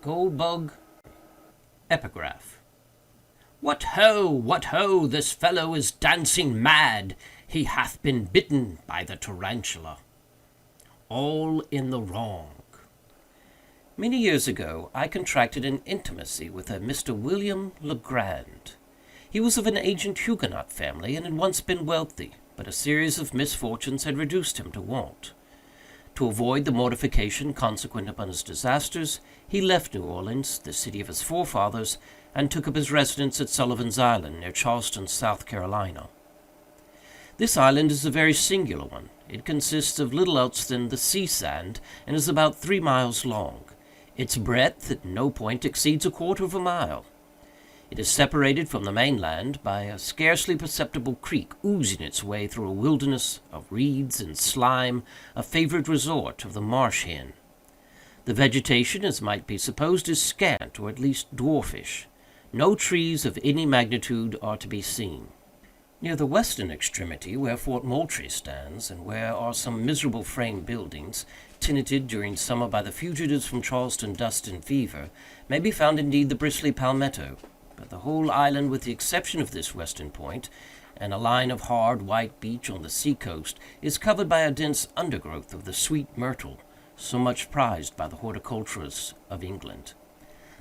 Goldbug. Epigraph. What ho! What ho! This fellow is dancing mad. He hath been bitten by the tarantula. All in the wrong. Many years ago I contracted an intimacy with a Mr. William Legrand. He was of an ancient Huguenot family, and had once been wealthy, but a series of misfortunes had reduced him to want. To avoid the mortification consequent upon his disasters, he left New Orleans, the city of his forefathers, and took up his residence at Sullivan's Island, near Charleston, South Carolina. This island is a very singular one. It consists of little else than the sea sand, and is about 3 miles long. Its breadth at no point exceeds 1/4 of a mile. It is separated from the mainland by a scarcely perceptible creek oozing its way through a wilderness of reeds and slime, a favorite resort of the marsh hen. The vegetation, as might be supposed, is scant, or at least dwarfish. No trees of any magnitude are to be seen. Near the western extremity, where Fort Moultrie stands, and where are some miserable frame buildings, tenanted during summer by the fugitives from Charleston dust and fever, may be found indeed the bristly palmetto. But the whole island, with the exception of this western point, and a line of hard white beach on the sea coast, is covered by a dense undergrowth of the sweet myrtle, so much prized by the horticulturists of England.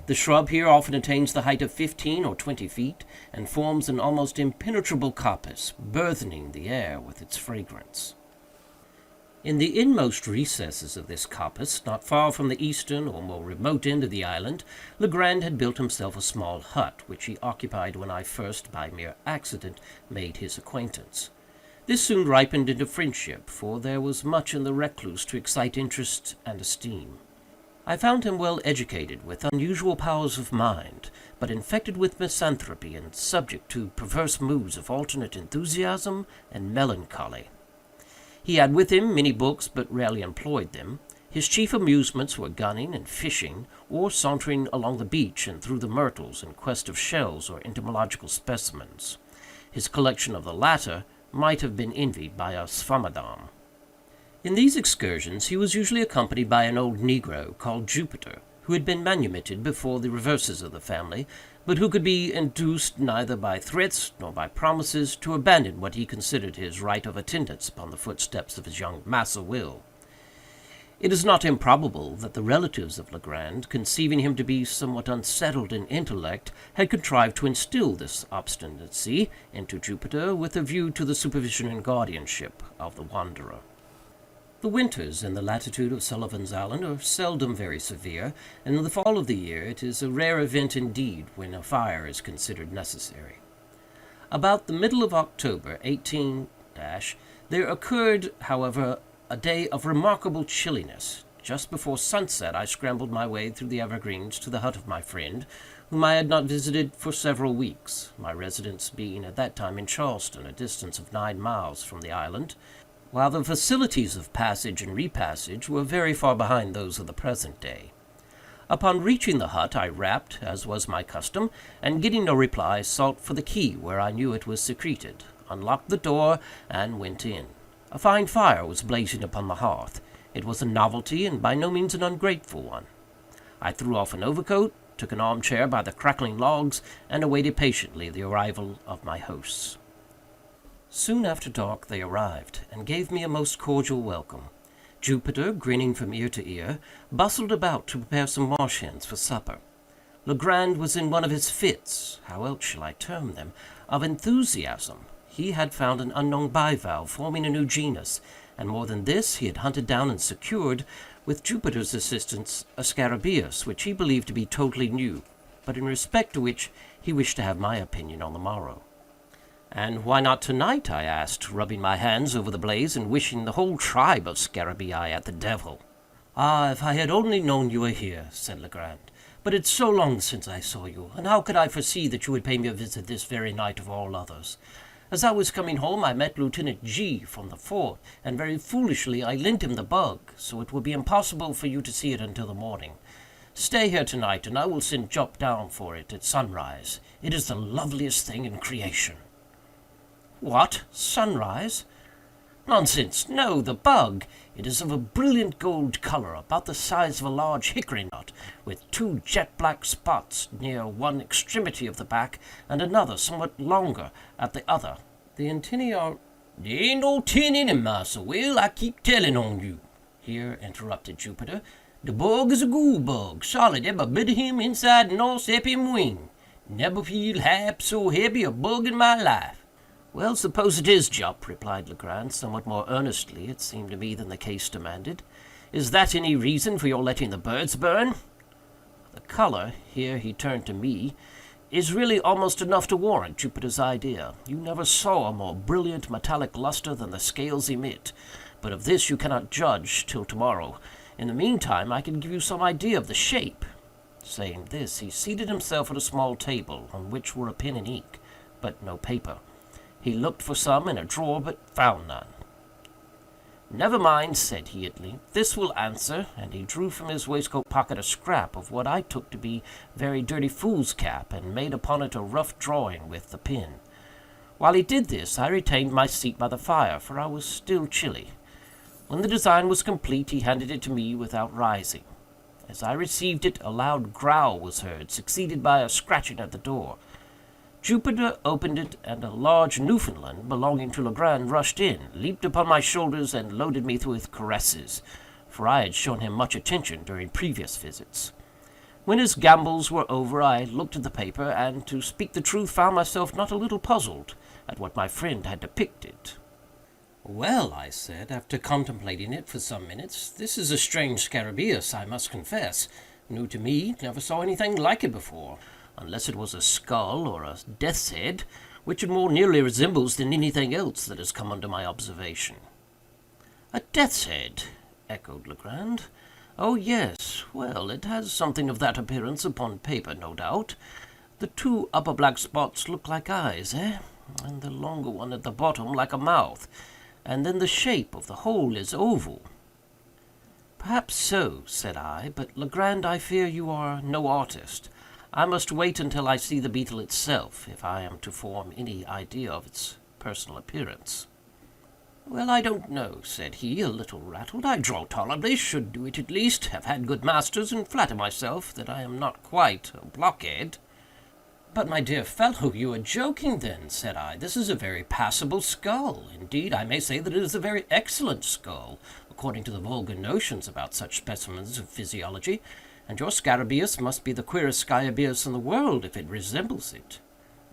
The shrub here often attains the height of 15 or 20 feet, and forms an almost impenetrable coppice, burthening the air with its fragrance. In the inmost recesses of this coppice, not far from the eastern or more remote end of the island, Legrand had built himself a small hut, which he occupied when I first, by mere accident, made his acquaintance. This soon ripened into friendship, for there was much in the recluse to excite interest and esteem. I found him well educated, with unusual powers of mind, but infected with misanthropy, and subject to perverse moods of alternate enthusiasm and melancholy. He had with him many books, but rarely employed them. His chief amusements were gunning and fishing, or sauntering along the beach and through the myrtles in quest of shells or entomological specimens. His collection of the latter might have been envied by a Swammerdam. In these excursions he was usually accompanied by an old negro, called Jupiter, who had been manumitted before the reverses of the family, but who could be induced neither by threats nor by promises to abandon what he considered his right of attendance upon the footsteps of his young Massa Will. It is not improbable that the relatives of Legrand, conceiving him to be somewhat unsettled in intellect, had contrived to instill this obstinacy into Jupiter, with a view to the supervision and guardianship of the wanderer. The winters in the latitude of Sullivan's Island are seldom very severe, and in the fall of the year it is a rare event indeed when a fire is considered necessary. About the middle of October, 18 , there occurred, however, a day of remarkable chilliness. Just before sunset I scrambled my way through the evergreens to the hut of my friend, whom I had not visited for several weeks, my residence being at that time in Charleston, a distance of 9 miles from the island, while the facilities of passage and repassage were very far behind those of the present day. Upon reaching the hut, I rapped, as was my custom, and getting no reply, sought for the key where I knew it was secreted, unlocked the door, and went in. A fine fire was blazing upon the hearth. It was a novelty, and by no means an ungrateful one. I threw off an overcoat, took an armchair by the crackling logs, and awaited patiently the arrival of my hosts. Soon after dark they arrived, and gave me a most cordial welcome. Jupiter, grinning from ear to ear, bustled about to prepare some marsh hens for supper. Legrand was in one of his fits (how else shall I term them?) of enthusiasm. He had found an unknown bivalve forming a new genus, and more than this, he had hunted down and secured, with Jupiter's assistance, a scarabaeus, which he believed to be totally new, but in respect to which he wished to have my opinion on the morrow. "And why not to-night?" I asked, rubbing my hands over the blaze, and wishing the whole tribe of scarabaei at the devil. "Ah, if I had only known you were here," said Legrand. "But it's so long since I saw you, and how could I foresee that you would pay me a visit this very night of all others? As I was coming home, I met Lieutenant G from the fort, and very foolishly I lent him the bug, so it will be impossible for you to see it until the morning. Stay here to-night, and I will send Jup down for it at sunrise. It is the loveliest thing in creation." "What! Sunrise?" Nonsense! No, the bug. It is of a brilliant gold color, about the size of a large hickory nut, with two jet-black spots near one extremity of the back, and another, somewhat longer, at the other. The antennae are— "There ain't no tin in him, Massa Will, I keep tellin' on you," here interrupted Jupiter. "The bug is a goole bug, solid every bit of him, inside and all 'cept him wing. Never feel half so heavy a bug in my life." "Well, suppose it is, Jup," replied Legrand, somewhat more earnestly, it seemed to me, than the case demanded. "Is that any reason for your letting the birds burn? The color," here he turned to me, "is really almost enough to warrant Jupiter's idea. You never saw a more brilliant metallic luster than the scales emit, but of this you cannot judge till tomorrow. In the meantime, I can give you some idea of the shape." Saying this, he seated himself at a small table, on which were a pen and ink, but no paper. He looked for some in a drawer, but found none. "Never mind," said he at length, "this will answer," and he drew from his waistcoat pocket a scrap of what I took to be very dirty foolscap, and made upon it a rough drawing with the pen. While he did this, I retained my seat by the fire, for I was still chilly. When the design was complete, he handed it to me without rising. As I received it, a loud growl was heard, succeeded by a scratching at the door. Jupiter opened it, and a large Newfoundland, belonging to Legrand, rushed in, leaped upon my shoulders, and loaded me with caresses, for I had shown him much attention during previous visits. When his gambols were over, I looked at the paper, and, to speak the truth, found myself not a little puzzled at what my friend had depicted. "Well," I said, after contemplating it for some minutes, "this is a strange scarabæus, I must confess. New to me, never saw anything like it before, unless it was a skull or a death's head, which it more nearly resembles than anything else that has come under my observation." "A death's head?" echoed Legrand. "Oh, yes. Well, it has something of that appearance upon paper, no doubt. The two upper black spots look like eyes, eh? And the longer one at the bottom like a mouth. And then the shape of the whole is oval." "Perhaps so," said I, "but, Legrand, I fear you are no artist. I must wait until I see the beetle itself, if I am to form any idea of its personal appearance." "Well, I don't know," said he, a little rattled. "I draw tolerably, should do it at least, have had good masters, and flatter myself that I am not quite a blockhead." "But, my dear fellow, you are joking, then," said I. "This is a very passable skull. Indeed, I may say that it is a very excellent skull, according to the vulgar notions about such specimens of physiology, and your scarabæus must be the queerest scarabæus in the world, if it resembles it.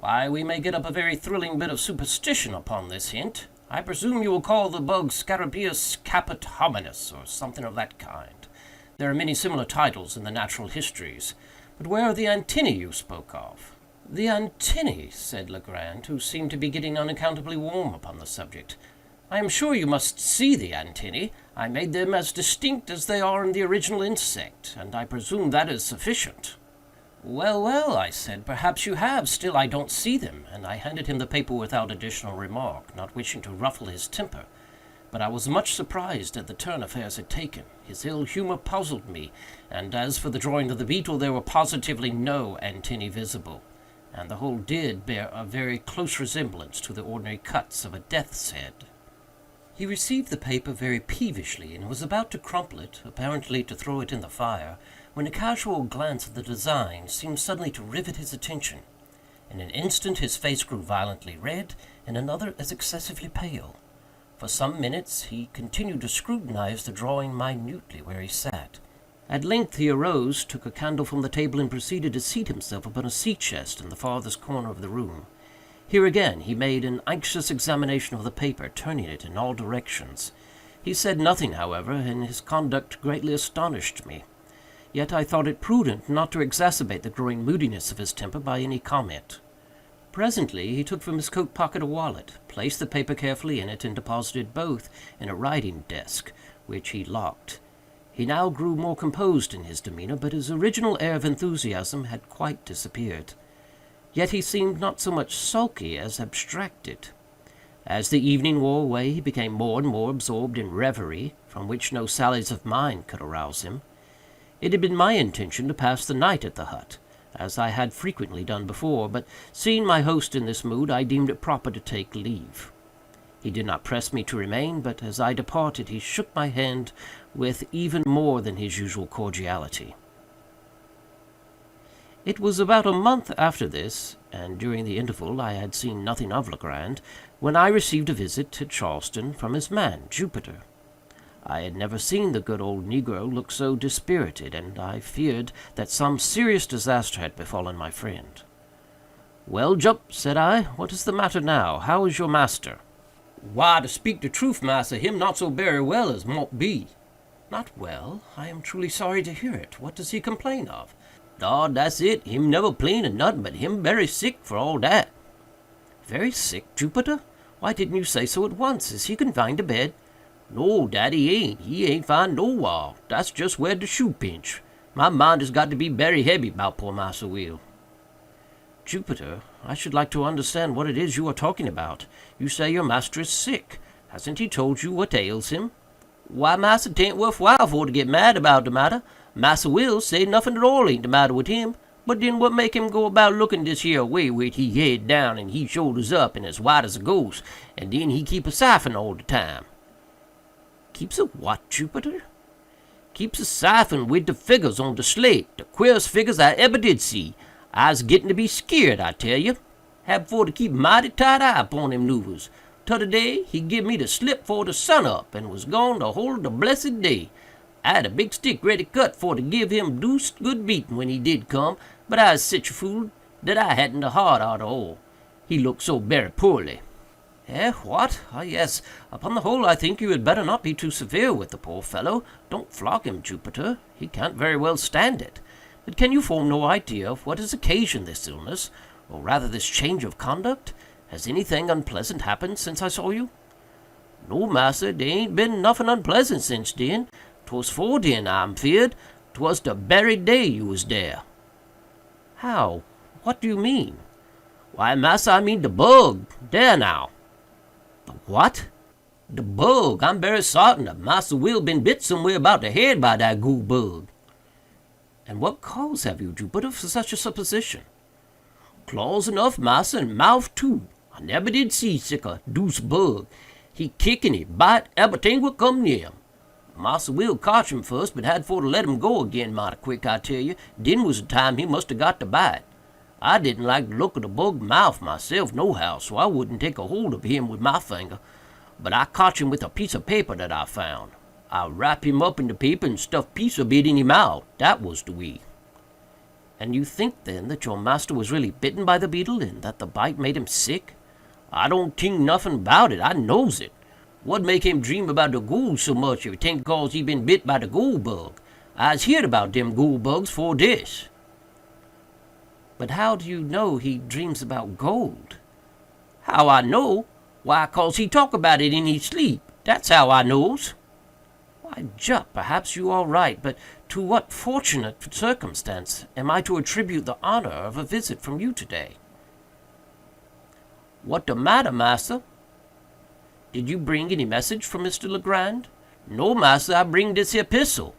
Why, we may get up a very thrilling bit of superstition upon this hint. I presume you will call the bug Scarabæus caput hominis, or something of that kind. There are many similar titles in the natural histories. But where are the antennae you spoke of?" "The antennae," said Legrand, who seemed to be getting unaccountably warm upon the subject. "I am sure you must see the antennae. I made them as distinct as they are in the original insect, and I presume that is sufficient." "Well, well," I said, "perhaps you have, still I don't see them," and I handed him the paper without additional remark, not wishing to ruffle his temper. But I was much surprised at the turn affairs had taken. His ill humor puzzled me, and as for the drawing of the beetle, there were positively no antennae visible, and the whole did bear a very close resemblance to the ordinary cuts of a death's head. He received the paper very peevishly, and was about to crumple it, apparently to throw it in the fire, when a casual glance at the design seemed suddenly to rivet his attention. In an instant his face grew violently red, in another as excessively pale. For some minutes he continued to scrutinize the drawing minutely where he sat. At length he arose, took a candle from the table, and proceeded to seat himself upon a sea-chest in the farthest corner of the room. Here again he made an anxious examination of the paper, turning it in all directions. He said nothing, however, and his conduct greatly astonished me. Yet I thought it prudent not to exacerbate the growing moodiness of his temper by any comment. Presently he took from his coat pocket a wallet, placed the paper carefully in it, and deposited both in a writing desk, which he locked. He now grew more composed in his demeanor, but his original air of enthusiasm had quite disappeared. Yet he seemed not so much sulky as abstracted. As the evening wore away, he became more and more absorbed in reverie, from which no sallies of mine could arouse him. It had been my intention to pass the night at the hut, as I had frequently done before, but seeing my host in this mood, I deemed it proper to take leave. He did not press me to remain, but as I departed he shook my hand with even more than his usual cordiality. It was about a month after this, and during the interval I had seen nothing of Legrand, when I received a visit to Charleston from his man, Jupiter. I had never seen the good old negro look so dispirited, and I feared that some serious disaster had befallen my friend. "Well, Jup," said I, "what is the matter now? How is your master?" "Why, to speak the truth, massa, him not so berry well as mought be." "Not well? I am truly sorry to hear it. What does he complain of?" "Dawd, that's it. Him never 'plain of nothing, but him berry sick for all dat." "Very sick, Jupiter? Why didn't you say so at once? Is he confined to bed?" "No, dat he ain't. He ain't fine nowhar. Dat's just where de shoe pinch. My mind has got to be berry heavy 'bout poor Massa Will." "Jupiter, I should like to understand what it is you are talking about. You say your master is sick. Hasn't he told you what ails him?" "Why, massa, 'tain't worth while for to get mad about de matter. Massa Will say nothing at all ain't de matter with him. But den what make him go about looking dis here way wid he head down and he shoulders up and as white as a ghost, and den he keep a siphon all de time?" "Keeps a what, Jupiter?" "Keeps a siphon wid de figures on de slate, de queerest figures I eber did see. I's getting to be skeered, I tell you. Had for to keep mighty tight eye upon them noovers. T'other day he give me de slip for de sun up, and was gone de whole of de blessed day. I had a big stick ready cut for to give him deuced good beating when he did come, but I's sich a fool dat I hadn't de heart arter all. He looked so berry poorly." "Eh, what? Ah, yes. Upon the whole, I think you had better not be too severe with the poor fellow. Don't flog him, Jupiter. He can't very well stand it. But can you form no idea of what has occasioned this illness, or rather this change of conduct? Has anything unpleasant happened since I saw you?" "No, massa, dey ain't been nothing unpleasant since den. 'Twas 'fore den, I'm feared. 'Twas de berry day you was dere." "How? What do you mean?" "Why, massa, I mean de bug. Dere now." "The what?" "De bug. I'm berry sartin dat Massa Will been bit somewhere about de head by dat goole bug." "And what cause have you, Jupiter, for such a supposition?" "Claws enough, massa, and mouth too. I neber did see sick a deuce bug. He kick and he bite eberyting what come near him. Massa Will cotch him first, but had for to let him go again mighty quick, I tell you. Den was the time he must have got to bite. I didn't like the look of the bug mouth myself, nohow, so I wouldn't take a hold of him with my finger. But I cotch him with a piece of paper that I found. I wrap him up in the paper and stuff piece of it in him out. Dat was the way." "And you think, then, that your master was really bitten by the beetle, and that the bite made him sick?" "I don't tink nothing about it. I knows it. What make him dream about the ghoul so much if it ain't cause he been bit by the ghoul bug? I's heard about dem ghoul bugs fore dis." "But how do you know he dreams about gold?" "How I know? Why, cause he talk about it in his sleep. Dat's how I knows." "Why, Jup, perhaps you are right, but to what fortunate circumstance am I to attribute the honor of a visit from you today?" "What de matter, massa?" "Did you bring any message from Mr. Legrand?" "No, massa, I bring dis here pistol."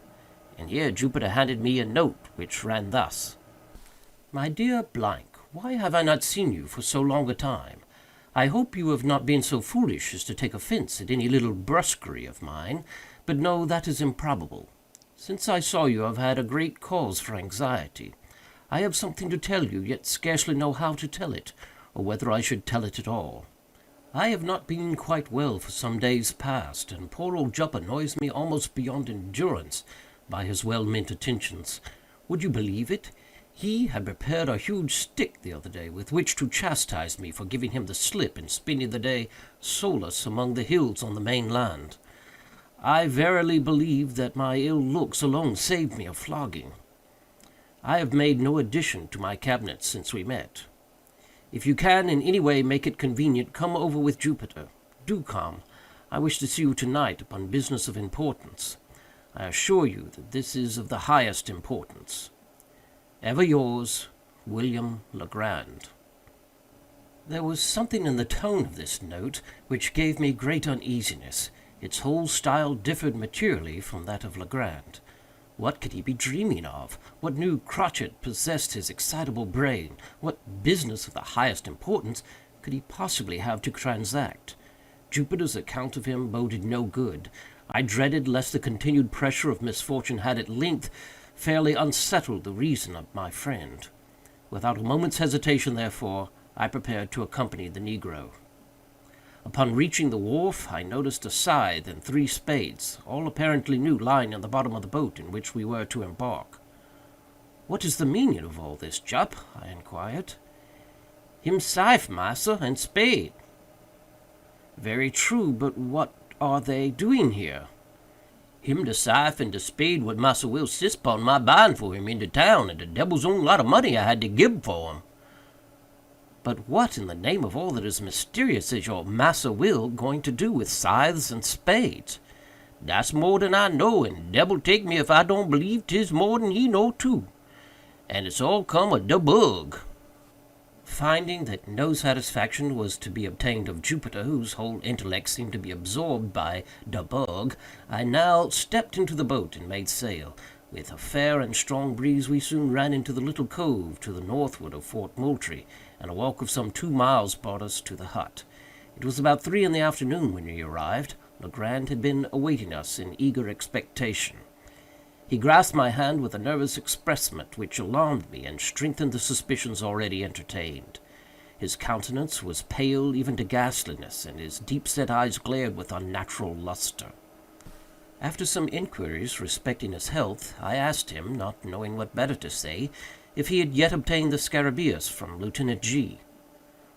And here Jupiter handed me a note, which ran thus: "My dear Blank, why have I not seen you for so long a time? I hope you have not been so foolish as to take offense at any little brusquerie of mine, but no, that is improbable. Since I saw you, I have had a great cause for anxiety. I have something to tell you, yet scarcely know how to tell it, or whether I should tell it at all. I have not been quite well for some days past, and poor old Jup annoys me almost beyond endurance by his well-meant attentions. Would you believe it? He had prepared a huge stick the other day with which to chastise me for giving him the slip and spending the day solus among the hills on the main land. I verily believe that my ill looks alone saved me a flogging. I have made no addition to my cabinet since we met. If you can in any way make it convenient, come over with Jupiter. Do come. I wish to see you tonight upon business of importance. I assure you that this is of the highest importance. Ever yours, William Legrand." There was something in the tone of this note which gave me great uneasiness. Its whole style differed materially from that of Legrand. What could he be dreaming of? What new crotchet possessed his excitable brain? What business of the highest importance could he possibly have to transact? Jupiter's account of him boded no good. I dreaded lest the continued pressure of misfortune had at length fairly unsettled the reason of my friend. Without a moment's hesitation, therefore, I prepared to accompany the negro. Upon reaching the wharf, I noticed a scythe and 3 spades, all apparently new, lying in the bottom of the boat in which we were to embark. "What is the meaning of all this, Jup?" I inquired. "Him scythe, massa, and spade." "Very true, but what are they doing here?" "Him de scythe and de spade what Massa Will 'sist pon my buying for him in de town, and de debil's own lot of money I had to gib for him." "But what, in the name of all that is mysterious, is your Massa Will going to do with scythes and spades?" "Dat's more dan I know, and debbil take me if I don't believe 'tis more dan he know too. And it's all come of de bug." Finding that no satisfaction was to be obtained of Jupiter, whose whole intellect seemed to be absorbed by "the bug," I now stepped into the boat and made sail. With a fair and strong breeze, we soon ran into the little cove to the northward of Fort Moultrie, and a walk of some 2 miles brought us to the hut. It was about 3 in the afternoon when we arrived. Legrand had been awaiting us in eager expectation. He grasped my hand with a nervous expressment which alarmed me and strengthened the suspicions already entertained. His countenance was pale even to ghastliness, and his deep-set eyes glared with unnatural lustre. After some inquiries respecting his health, I asked him, not knowing what better to say, if he had yet obtained the scarabæus from Lieutenant G.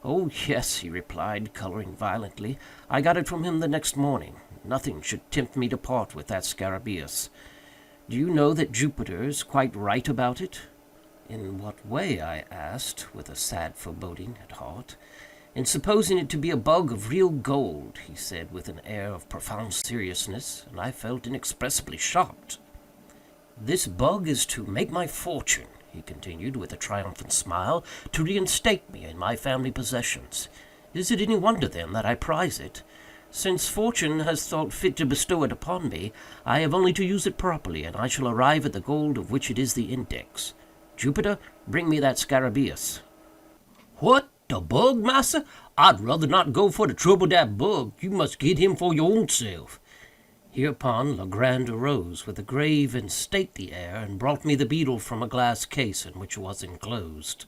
"Oh, yes," he replied, coloring violently. "I got it from him the next morning. Nothing should tempt me to part with that scarabæus. Do you know that Jupiter is quite right about it?" "In what way?" I asked, with a sad foreboding at heart. "In supposing it to be a bug of real gold," he said, with an air of profound seriousness, and I felt inexpressibly shocked. "This bug is to make my fortune," he continued, with a triumphant smile, "to reinstate me in my family possessions. Is it any wonder, then, that I prize it? Since fortune has thought fit to bestow it upon me, I have only to use it properly, and I shall arrive at the gold of which it is the index. Jupiter, bring me that scarabæus." "What, de bug, massa? I'd ruther not go for to trouble dat bug. You must get him for your own self." Hereupon Legrand arose with a grave and stately air, and brought me the beetle from a glass case in which it was enclosed.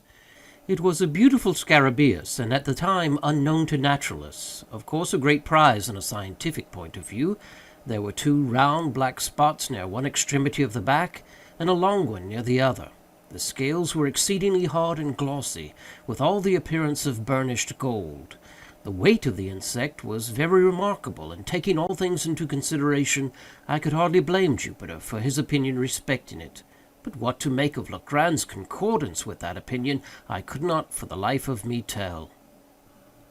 It was a beautiful scarabæus, and at the time unknown to naturalists. Of course a great prize in a scientific point of view. There were 2 round black spots near one extremity of the back, and a long one near the other. The scales were exceedingly hard and glossy, with all the appearance of burnished gold. The weight of the insect was very remarkable, and taking all things into consideration, I could hardly blame Jupiter for his opinion respecting it. But what to make of Legrand's concordance with that opinion, I could not for the life of me tell.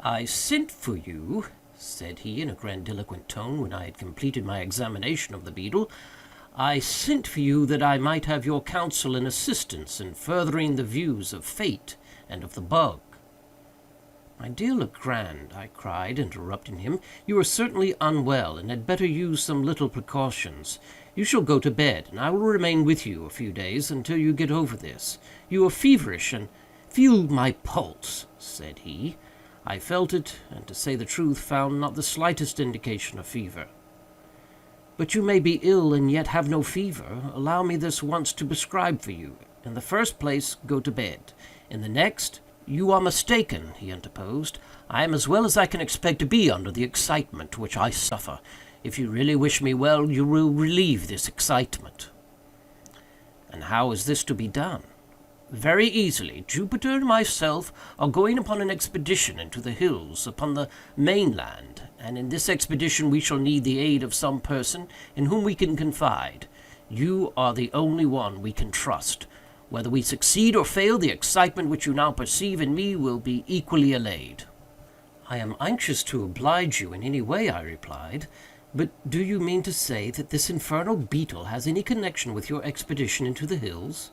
"I sent for you," said he, in a grandiloquent tone, when I had completed my examination of the beetle, "I sent for you that I might have your counsel and assistance in furthering the views of fate and of the bug." "My dear Legrand," I cried, interrupting him, "you are certainly unwell, and had better use some little precautions. You shall go to bed, and I will remain with you a few days until you get over this. You are feverish, and—" "Feel my pulse," said he. I felt it, and, to say the truth, found not the slightest indication of fever. "But you may be ill and yet have no fever. Allow me this once to prescribe for you. In the first place, go to bed. In the next—" "You are mistaken," he interposed. "I am as well as I can expect to be under the excitement which I suffer. If you really wish me well, you will relieve this excitement." "And how is this to be done?" "Very easily. Jupiter and myself are going upon an expedition into the hills upon the mainland, and in this expedition we shall need the aid of some person in whom we can confide. You are the only one we can trust. Whether we succeed or fail, the excitement which you now perceive in me will be equally allayed." "I am anxious to oblige you in any way," I replied. "But do you mean to say that this infernal beetle has any connection with your expedition into the hills?"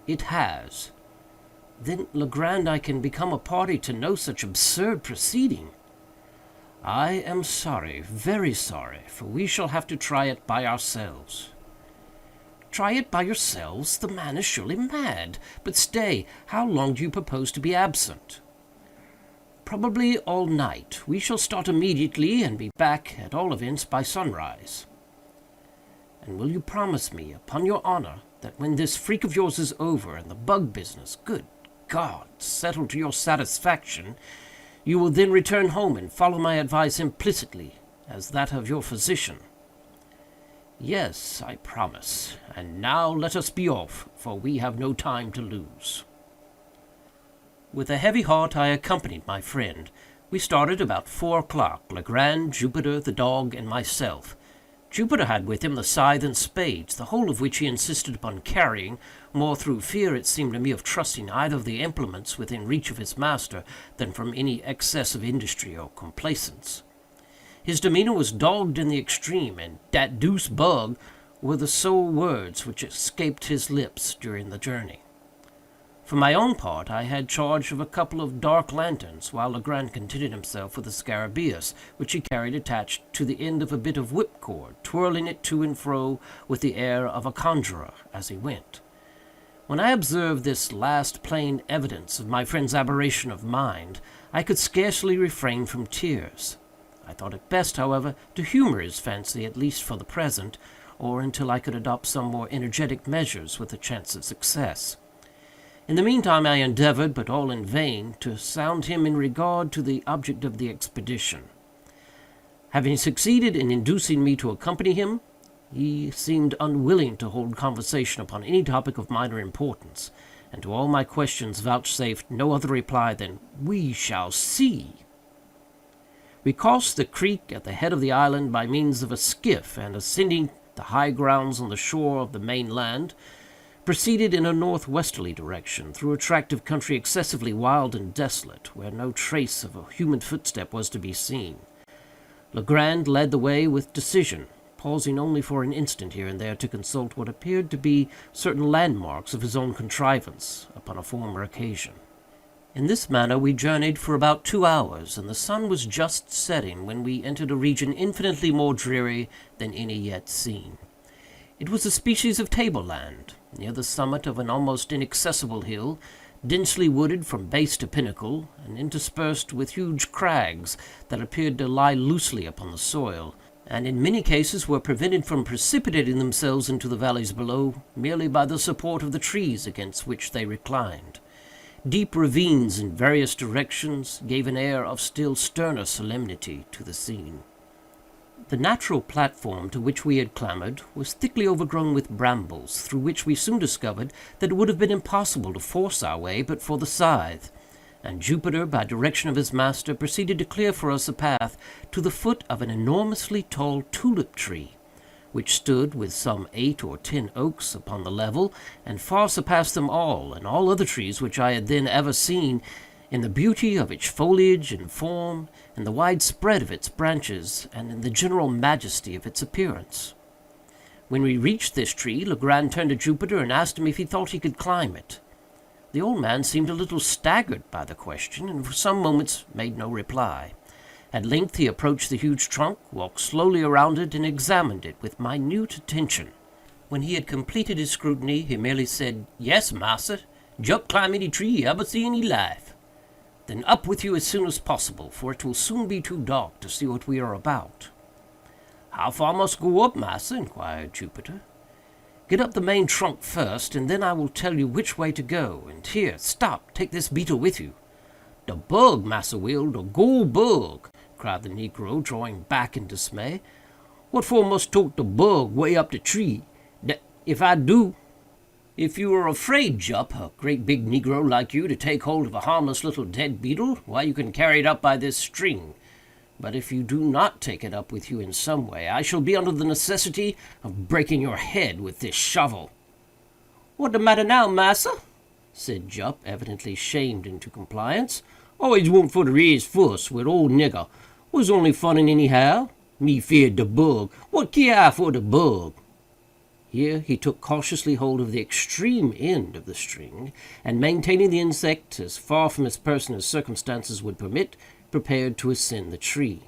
"It has." "Then, Legrand, I can become a party to no such absurd proceeding." "I am sorry, very sorry, for we shall have to try it by ourselves." "Try it by yourselves? The man is surely mad. But stay, how long do you propose to be absent?" probably all night. We shall start immediately, and be back, at all events, by sunrise." "And will you promise me, upon your honor, that when this freak of yours is over, and the bug business, good God, settled to your satisfaction, you will then return home and follow my advice implicitly, as that of your physician?" "Yes, I promise. And now let us be off, for we have no time to lose." With a heavy heart I accompanied my friend. We started about 4 o'clock, Legrand, Jupiter, the dog, and myself. Jupiter had with him the scythe and spades, the whole of which he insisted upon carrying, more through fear, it seemed to me, of trusting either of the implements within reach of his master, than from any excess of industry or complaisance. His demeanor was dogged in the extreme, and "dat deuce bug" were the sole words which escaped his lips during the journey. For my own part, I had charge of a couple of dark lanterns, while Legrand contented himself with a scarabæus, which he carried attached to the end of a bit of whipcord, twirling it to and fro with the air of a conjurer as he went. When I observed this last plain evidence of my friend's aberration of mind, I could scarcely refrain from tears. I thought it best, however, to humor his fancy, at least for the present, or until I could adopt some more energetic measures with a chance of success. In the meantime I endeavored, but all in vain, to sound him in regard to the object of the expedition. Having succeeded in inducing me to accompany him, he seemed unwilling to hold conversation upon any topic of minor importance, and to all my questions vouchsafed no other reply than "We shall see." We crossed the creek at the head of the island by means of a skiff, and, ascending the high grounds on the shore of the main land, proceeded in a northwesterly direction, through a tract of country excessively wild and desolate, where no trace of a human footstep was to be seen. Legrand led the way with decision, pausing only for an instant here and there to consult what appeared to be certain landmarks of his own contrivance upon a former occasion. In this manner we journeyed for about 2 hours, and the sun was just setting when we entered a region infinitely more dreary than any yet seen. It was a species of tableland, near the summit of an almost inaccessible hill, densely wooded from base to pinnacle, and interspersed with huge crags that appeared to lie loosely upon the soil, and in many cases were prevented from precipitating themselves into the valleys below merely by the support of the trees against which they reclined. Deep ravines in various directions gave an air of still sterner solemnity to the scene. The natural platform to which we had clambered was thickly overgrown with brambles, through which we soon discovered that it would have been impossible to force our way but for the scythe, and Jupiter, by direction of his master, proceeded to clear for us a path to the foot of an enormously tall tulip tree, which stood, with some 8 or 10 oaks, upon the level, and far surpassed them all, and all other trees which I had then ever seen, in the beauty of its foliage and form, in the wide spread of its branches, and in the general majesty of its appearance. When we reached this tree, Legrand turned to Jupiter and asked him if he thought he could climb it. The old man seemed a little staggered by the question, and for some moments made no reply. At length he approached the huge trunk, walked slowly around it, and examined it with minute attention. When he had completed his scrutiny, he merely said, "Yes, massa, jump climb any tree you ever see in your life." "Then up with you as soon as possible, for it will soon be too dark to see what we are about." "How far must go up, massa?" inquired Jupiter. "Get up the main trunk first, and then I will tell you which way to go. And here, stop, take this beetle with you." "The bug, Massa Will, the gold bug!" cried the negro, drawing back in dismay. "What for must tote the bug way up the tree? If I do—" "If you are afraid, Jup, a great big negro like you, to take hold of a harmless little dead beetle, why, you can carry it up by this string. But if you do not take it up with you in some way, I shall be under the necessity of breaking your head with this shovel." "What the matter now, massa?" said Jup, evidently shamed into compliance. "Always want for to raise fuss with old nigger. Was only funning anyhow. Me feared the bug. What care I for the bug?" Here he took cautiously hold of the extreme end of the string, and, maintaining the insect as far from his person as circumstances would permit, prepared to ascend the tree.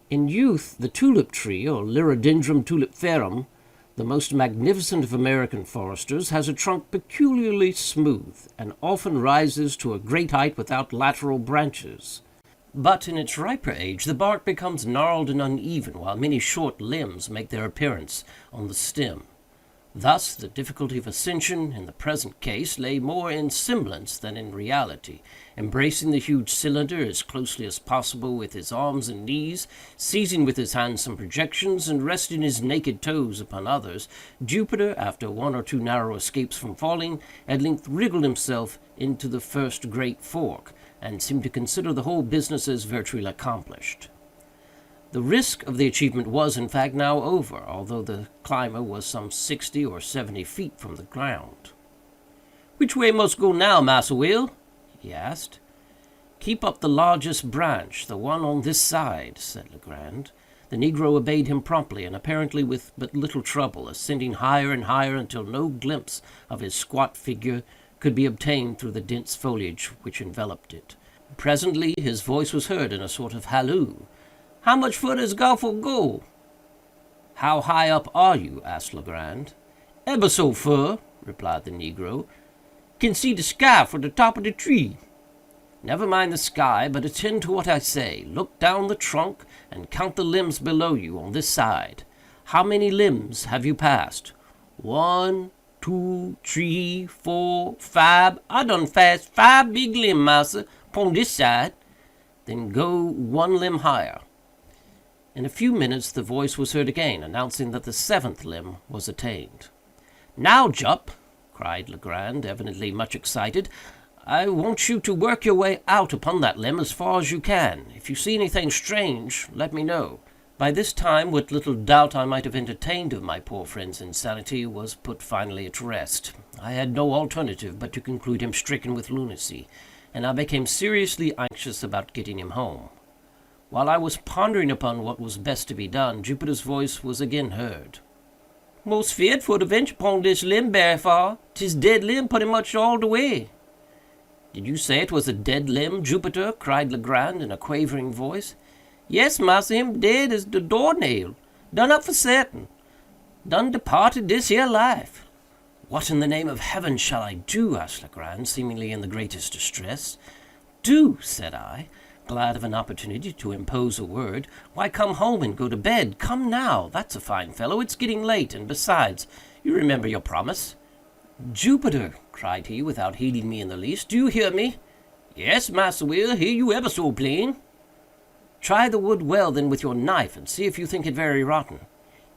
In youth, the tulip tree, or Liriodendron tulipiferum, The most magnificent of American foresters has a trunk peculiarly smooth, and often rises to a great height without lateral branches. But in its riper age the bark becomes gnarled and uneven, while many short limbs make their appearance on the stem. Thus the difficulty of ascension in the present case lay more in semblance than in reality. Embracing the huge cylinder as closely as possible with his arms and knees, seizing with his hands some projections, and resting his naked toes upon others, Jupiter, after one or two narrow escapes from falling, at length wriggled himself into the first great fork, and seemed to consider the whole business as virtually accomplished. The risk of the achievement was, in fact, now over, although the climber was some 60 or 70 feet from the ground. "Which way must go now, Massa Will?" he asked. "Keep up the largest branch, the one on this side," said Legrand. The negro obeyed him promptly, and apparently with but little trouble, ascending higher and higher until no glimpse of his squat figure could be obtained through the dense foliage which enveloped it. Presently his voice was heard in a sort of halloo. "How much further is Garfield go?" "How high up are you?" asked Legrand. "Ebber so fur," replied the negro. "Can see the sky from the top of the tree." "Never mind the sky, but attend to what I say. Look down the trunk, and count the limbs below you on this side. How many limbs have you passed?" "1, 2, 3, 4, 5. I done pass 5 big limb, massa, pon this side." "Then go 1 limb higher." In a few minutes the voice was heard again, announcing that the 7th limb was attained. "Now, Jup," cried Legrand, evidently much excited, "I want you to work your way out upon that limb as far as you can. If you see anything strange, let me know." By this time, what little doubt I might have entertained of my poor friend's insanity was put finally at rest. I had no alternative but to conclude him stricken with lunacy, and I became seriously anxious about getting him home. While I was pondering upon what was best to be done, Jupiter's voice was again heard. "Most feared for to venture upon this limb berry far. 'Tis dead limb pretty much all the way." "Did you say it was a dead limb, Jupiter?" cried Legrand in a quavering voice. "Yes, massa, him dead as the door nail. Done up for certain. Done departed this here life." "What in the name of heaven shall I do?" asked Legrand, seemingly in the greatest distress. "Do?" said I, glad of an opportunity to impose a word. "Why, come home and go to bed. Come now, that's a fine fellow. It's getting late, and besides, you remember your promise." "Jupiter," cried he, without heeding me in the least, "do you hear me?" "Yes, Massa Will, hear you ever so plain." "Try the wood well, then, with your knife, and see if you think it very rotten."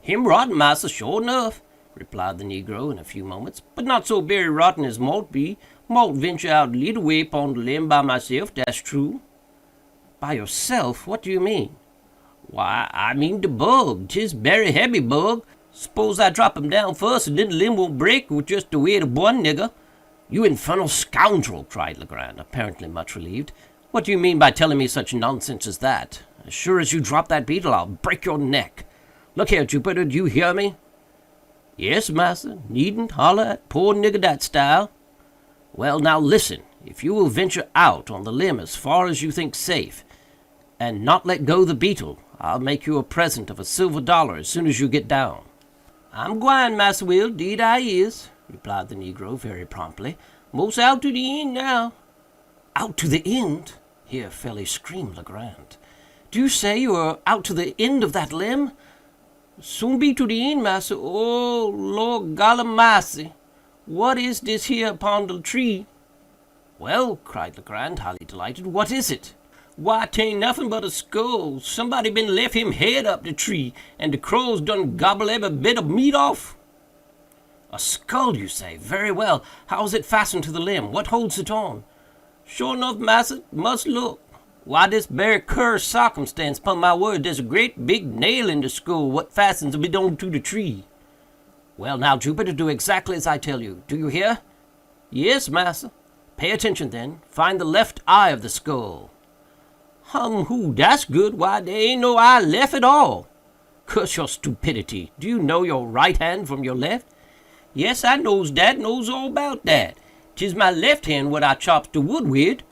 "Him rotten, massa, sure enough," replied the negro in a few moments, "but not so very rotten as malt be. Malt venture out little way pon the limb by myself, that's true." "By yourself? What do you mean?" "Why, I mean de bug. 'Tis berry heavy bug. S'pose I drop him down first, and den the limb won't break with just the weight of one nigger." "You infernal scoundrel!" cried Legrand, apparently much relieved. "What do you mean by telling me such nonsense as that? As sure as you drop that beetle, I'll break your neck. Look here, Jupiter, do you hear me?" "Yes, massa. Needn't holler at poor nigger dat style." "Well, now listen. If you will venture out on the limb as far as you think safe, and not let go the beetle, I'll make you a present of a silver dollar as soon as you get down." "I'm gwine, Massa Will, 'deed I is," replied the negro very promptly. "Mos' out to the end now." "Out to the end!" here fairly screamed Legrand. "Do you say you are out to the end of that limb?" "Soon be to the end, massa. Oh, Lord Gallimassy, what is this here upon the tree?" "Well," cried Legrand, highly delighted, "what is it?" "Why, 'tain't nothing but a skull. Somebody been left him head up the tree, and the crows done gobble every bit of meat off." "A skull, you say? Very well. How is it fastened to the limb? What holds it on?" "Sure enough, massa, must look. Why, this berry curious sarcumstance, pon my word, there's a great big nail in the skull what fastens it on to the tree." "Well, now, Jupiter, do exactly as I tell you. Do you hear?" "Yes, massa." "Pay attention, then. Find the left eye of the skull." "Hum, that's good. Why, there ain't no eye left at all." "Curse your stupidity. Do you know your right hand from your left?" "Yes, I knows dat, knows all about dat. 'Tis my left hand what I chops the wood wid."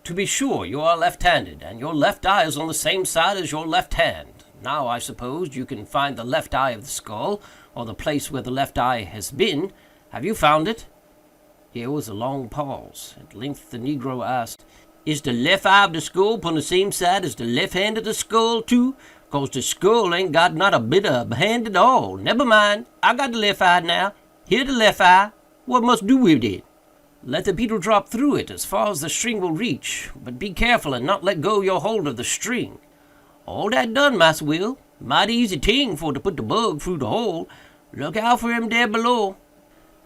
"To be sure, you are left-handed, and your left eye is on the same side as your left hand. Now, I suppose, you can find the left eye of the skull, or the place where the left eye has been. Have you found it?" Here was a long pause. At length the negro asked, "Is de lef eye of de skull pon the same side as de lef hand of de skull, too? Cause de skull ain't got not a bit of hand at all. Nebber mind, I got de lef eye now. Here de lef eye. What must do wid it?" "Let the beetle drop through it as far as the string will reach, but be careful and not let go your hold of the string." "All dat done, Massa Will. Mighty easy ting for to put de bug through de hole. Look out for him there below."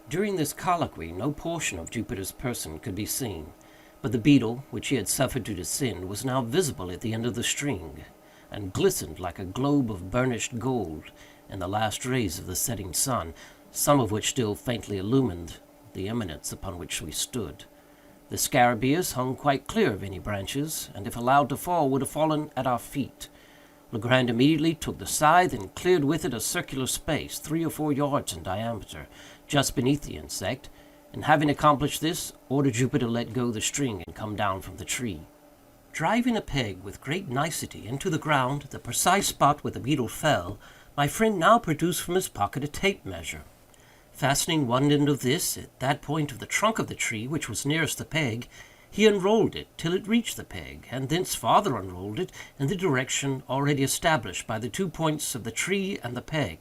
During this colloquy no portion of Jupiter's person could be seen, but the beetle, which he had suffered to descend, was now visible at the end of the string, and glistened like a globe of burnished gold in the last rays of the setting sun, some of which still faintly illumined the eminence upon which we stood. The scarabæus hung quite clear of any branches, and if allowed to fall, would have fallen at our feet. Legrand immediately took the scythe and cleared with it a circular space, 3 or 4 yards in diameter, just beneath the insect, and having accomplished this, ordered Jupiter to let go the string and come down from the tree. Driving a peg with great nicety into the ground, the precise spot where the beetle fell, my friend now produced from his pocket a tape measure. Fastening one end of this at that point of the trunk of the tree which was nearest the peg, he unrolled it till it reached the peg, and thence farther unrolled it in the direction already established by the 2 points of the tree and the peg,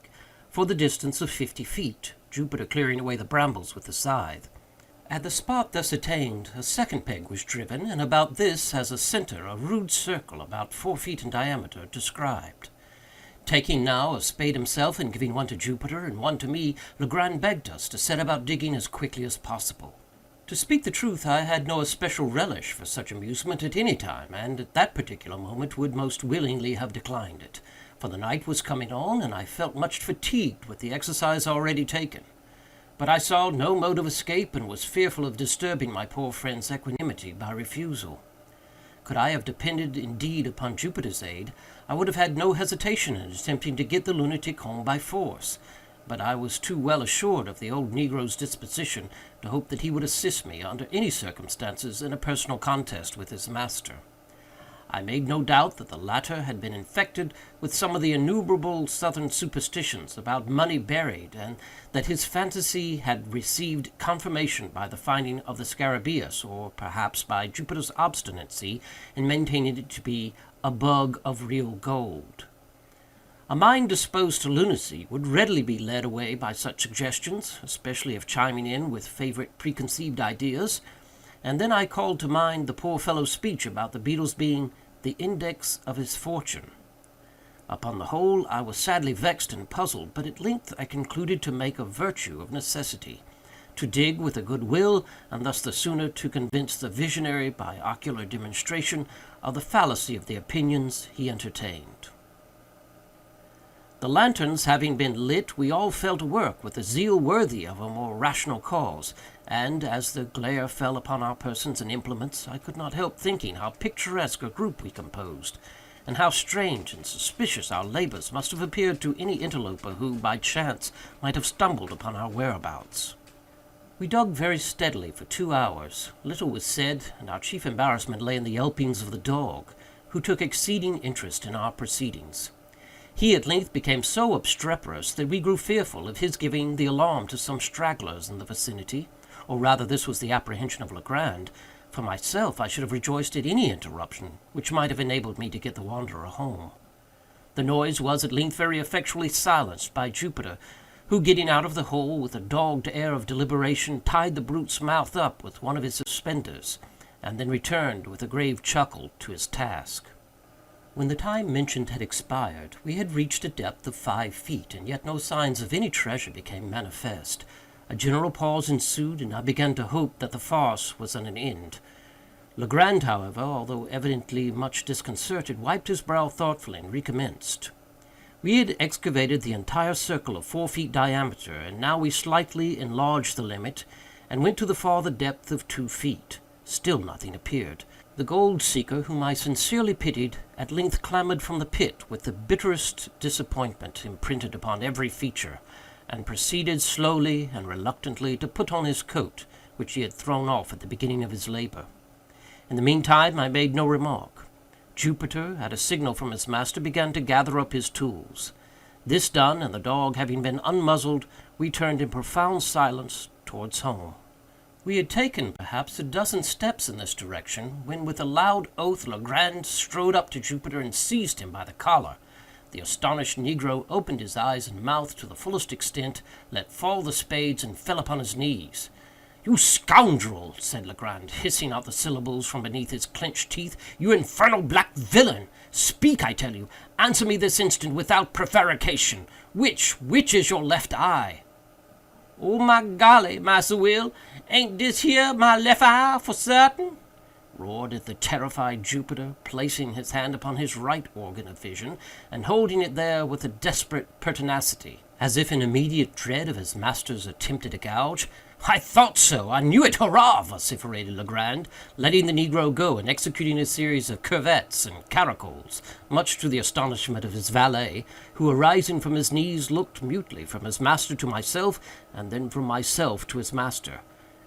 for the distance of 50 feet, Jupiter clearing away the brambles with the scythe. At the spot thus attained, a second peg was driven, and about this, as a centre, a rude circle, about 4 feet in diameter, described. Taking now a spade himself, and giving one to Jupiter and one to me, Legrand begged us to set about digging as quickly as possible. To speak the truth, I had no especial relish for such amusement at any time, and at that particular moment would most willingly have declined it, for the night was coming on, and I felt much fatigued with the exercise already taken. But I saw no mode of escape, and was fearful of disturbing my poor friend's equanimity by refusal. Could I have depended indeed upon Jupiter's aid, I would have had no hesitation in attempting to get the lunatic home by force, but I was too well assured of the old negro's disposition to hope that he would assist me, under any circumstances, in a personal contest with his master. I made no doubt that the latter had been infected with some of the innumerable southern superstitions about money buried, and that his fantasy had received confirmation by the finding of the scarabæus, or perhaps by Jupiter's obstinacy in maintaining it to be a bug of real gold. A mind disposed to lunacy would readily be led away by such suggestions, especially if chiming in with favorite preconceived ideas, and then I called to mind the poor fellow's speech about the beetle's being the index of his fortune. Upon the whole, I was sadly vexed and puzzled, but at length I concluded to make a virtue of necessity, to dig with a good will, and thus the sooner to convince the visionary by ocular demonstration of the fallacy of the opinions he entertained. The lanterns having been lit, we all fell to work with a zeal worthy of a more rational cause, and, as the glare fell upon our persons and implements, I could not help thinking how picturesque a group we composed, and how strange and suspicious our labors must have appeared to any interloper who, by chance, might have stumbled upon our whereabouts. We dug very steadily for 2 hours. Little was said, and our chief embarrassment lay in the yelpings of the dog, who took exceeding interest in our proceedings. He at length became so obstreperous that we grew fearful of his giving the alarm to some stragglers in the vicinity, or rather this was the apprehension of Legrand. For myself, I should have rejoiced at any interruption which might have enabled me to get the wanderer home. The noise was at length very effectually silenced by Jupiter, who, getting out of the hole with a dogged air of deliberation, tied the brute's mouth up with one of his suspenders, and then returned with a grave chuckle to his task. When the time mentioned had expired, we had reached a depth of 5 feet, and yet no signs of any treasure became manifest. A general pause ensued, and I began to hope that the farce was at an end. Legrand, however, although evidently much disconcerted, wiped his brow thoughtfully and recommenced. We had excavated the entire circle of 4 feet diameter, and now we slightly enlarged the limit, and went to the farther depth of 2 feet. Still nothing appeared. The gold seeker, whom I sincerely pitied, at length clambered from the pit with the bitterest disappointment imprinted upon every feature, and proceeded slowly and reluctantly to put on his coat, which he had thrown off at the beginning of his labor. In the meantime I made no remark. Jupiter, at a signal from his master, began to gather up his tools. This done, and the dog having been unmuzzled, we turned in profound silence towards home. We had taken, perhaps, a dozen steps in this direction, when with a loud oath Legrand strode up to Jupiter and seized him by the collar. The astonished negro opened his eyes and mouth to the fullest extent, let fall the spades, and fell upon his knees. "You scoundrel!" said Legrand, hissing out the syllables from beneath his clenched teeth. "You infernal black villain! Speak, I tell you! Answer me this instant, without prevarication! Which is your left eye?" "Oh, my golly, Massa Will, ain't dis here my lef eye for sartain?" roared the terrified Jupiter, placing his hand upon his right organ of vision, and holding it there with a desperate pertinacity, as if in immediate dread of his master's attempted gouge. "I thought so! I knew it! Hurrah!" vociferated Legrand, letting the negro go, and executing a series of curvets and caracoles, much to the astonishment of his valet, who, arising from his knees, looked mutely from his master to myself, and then from myself to his master.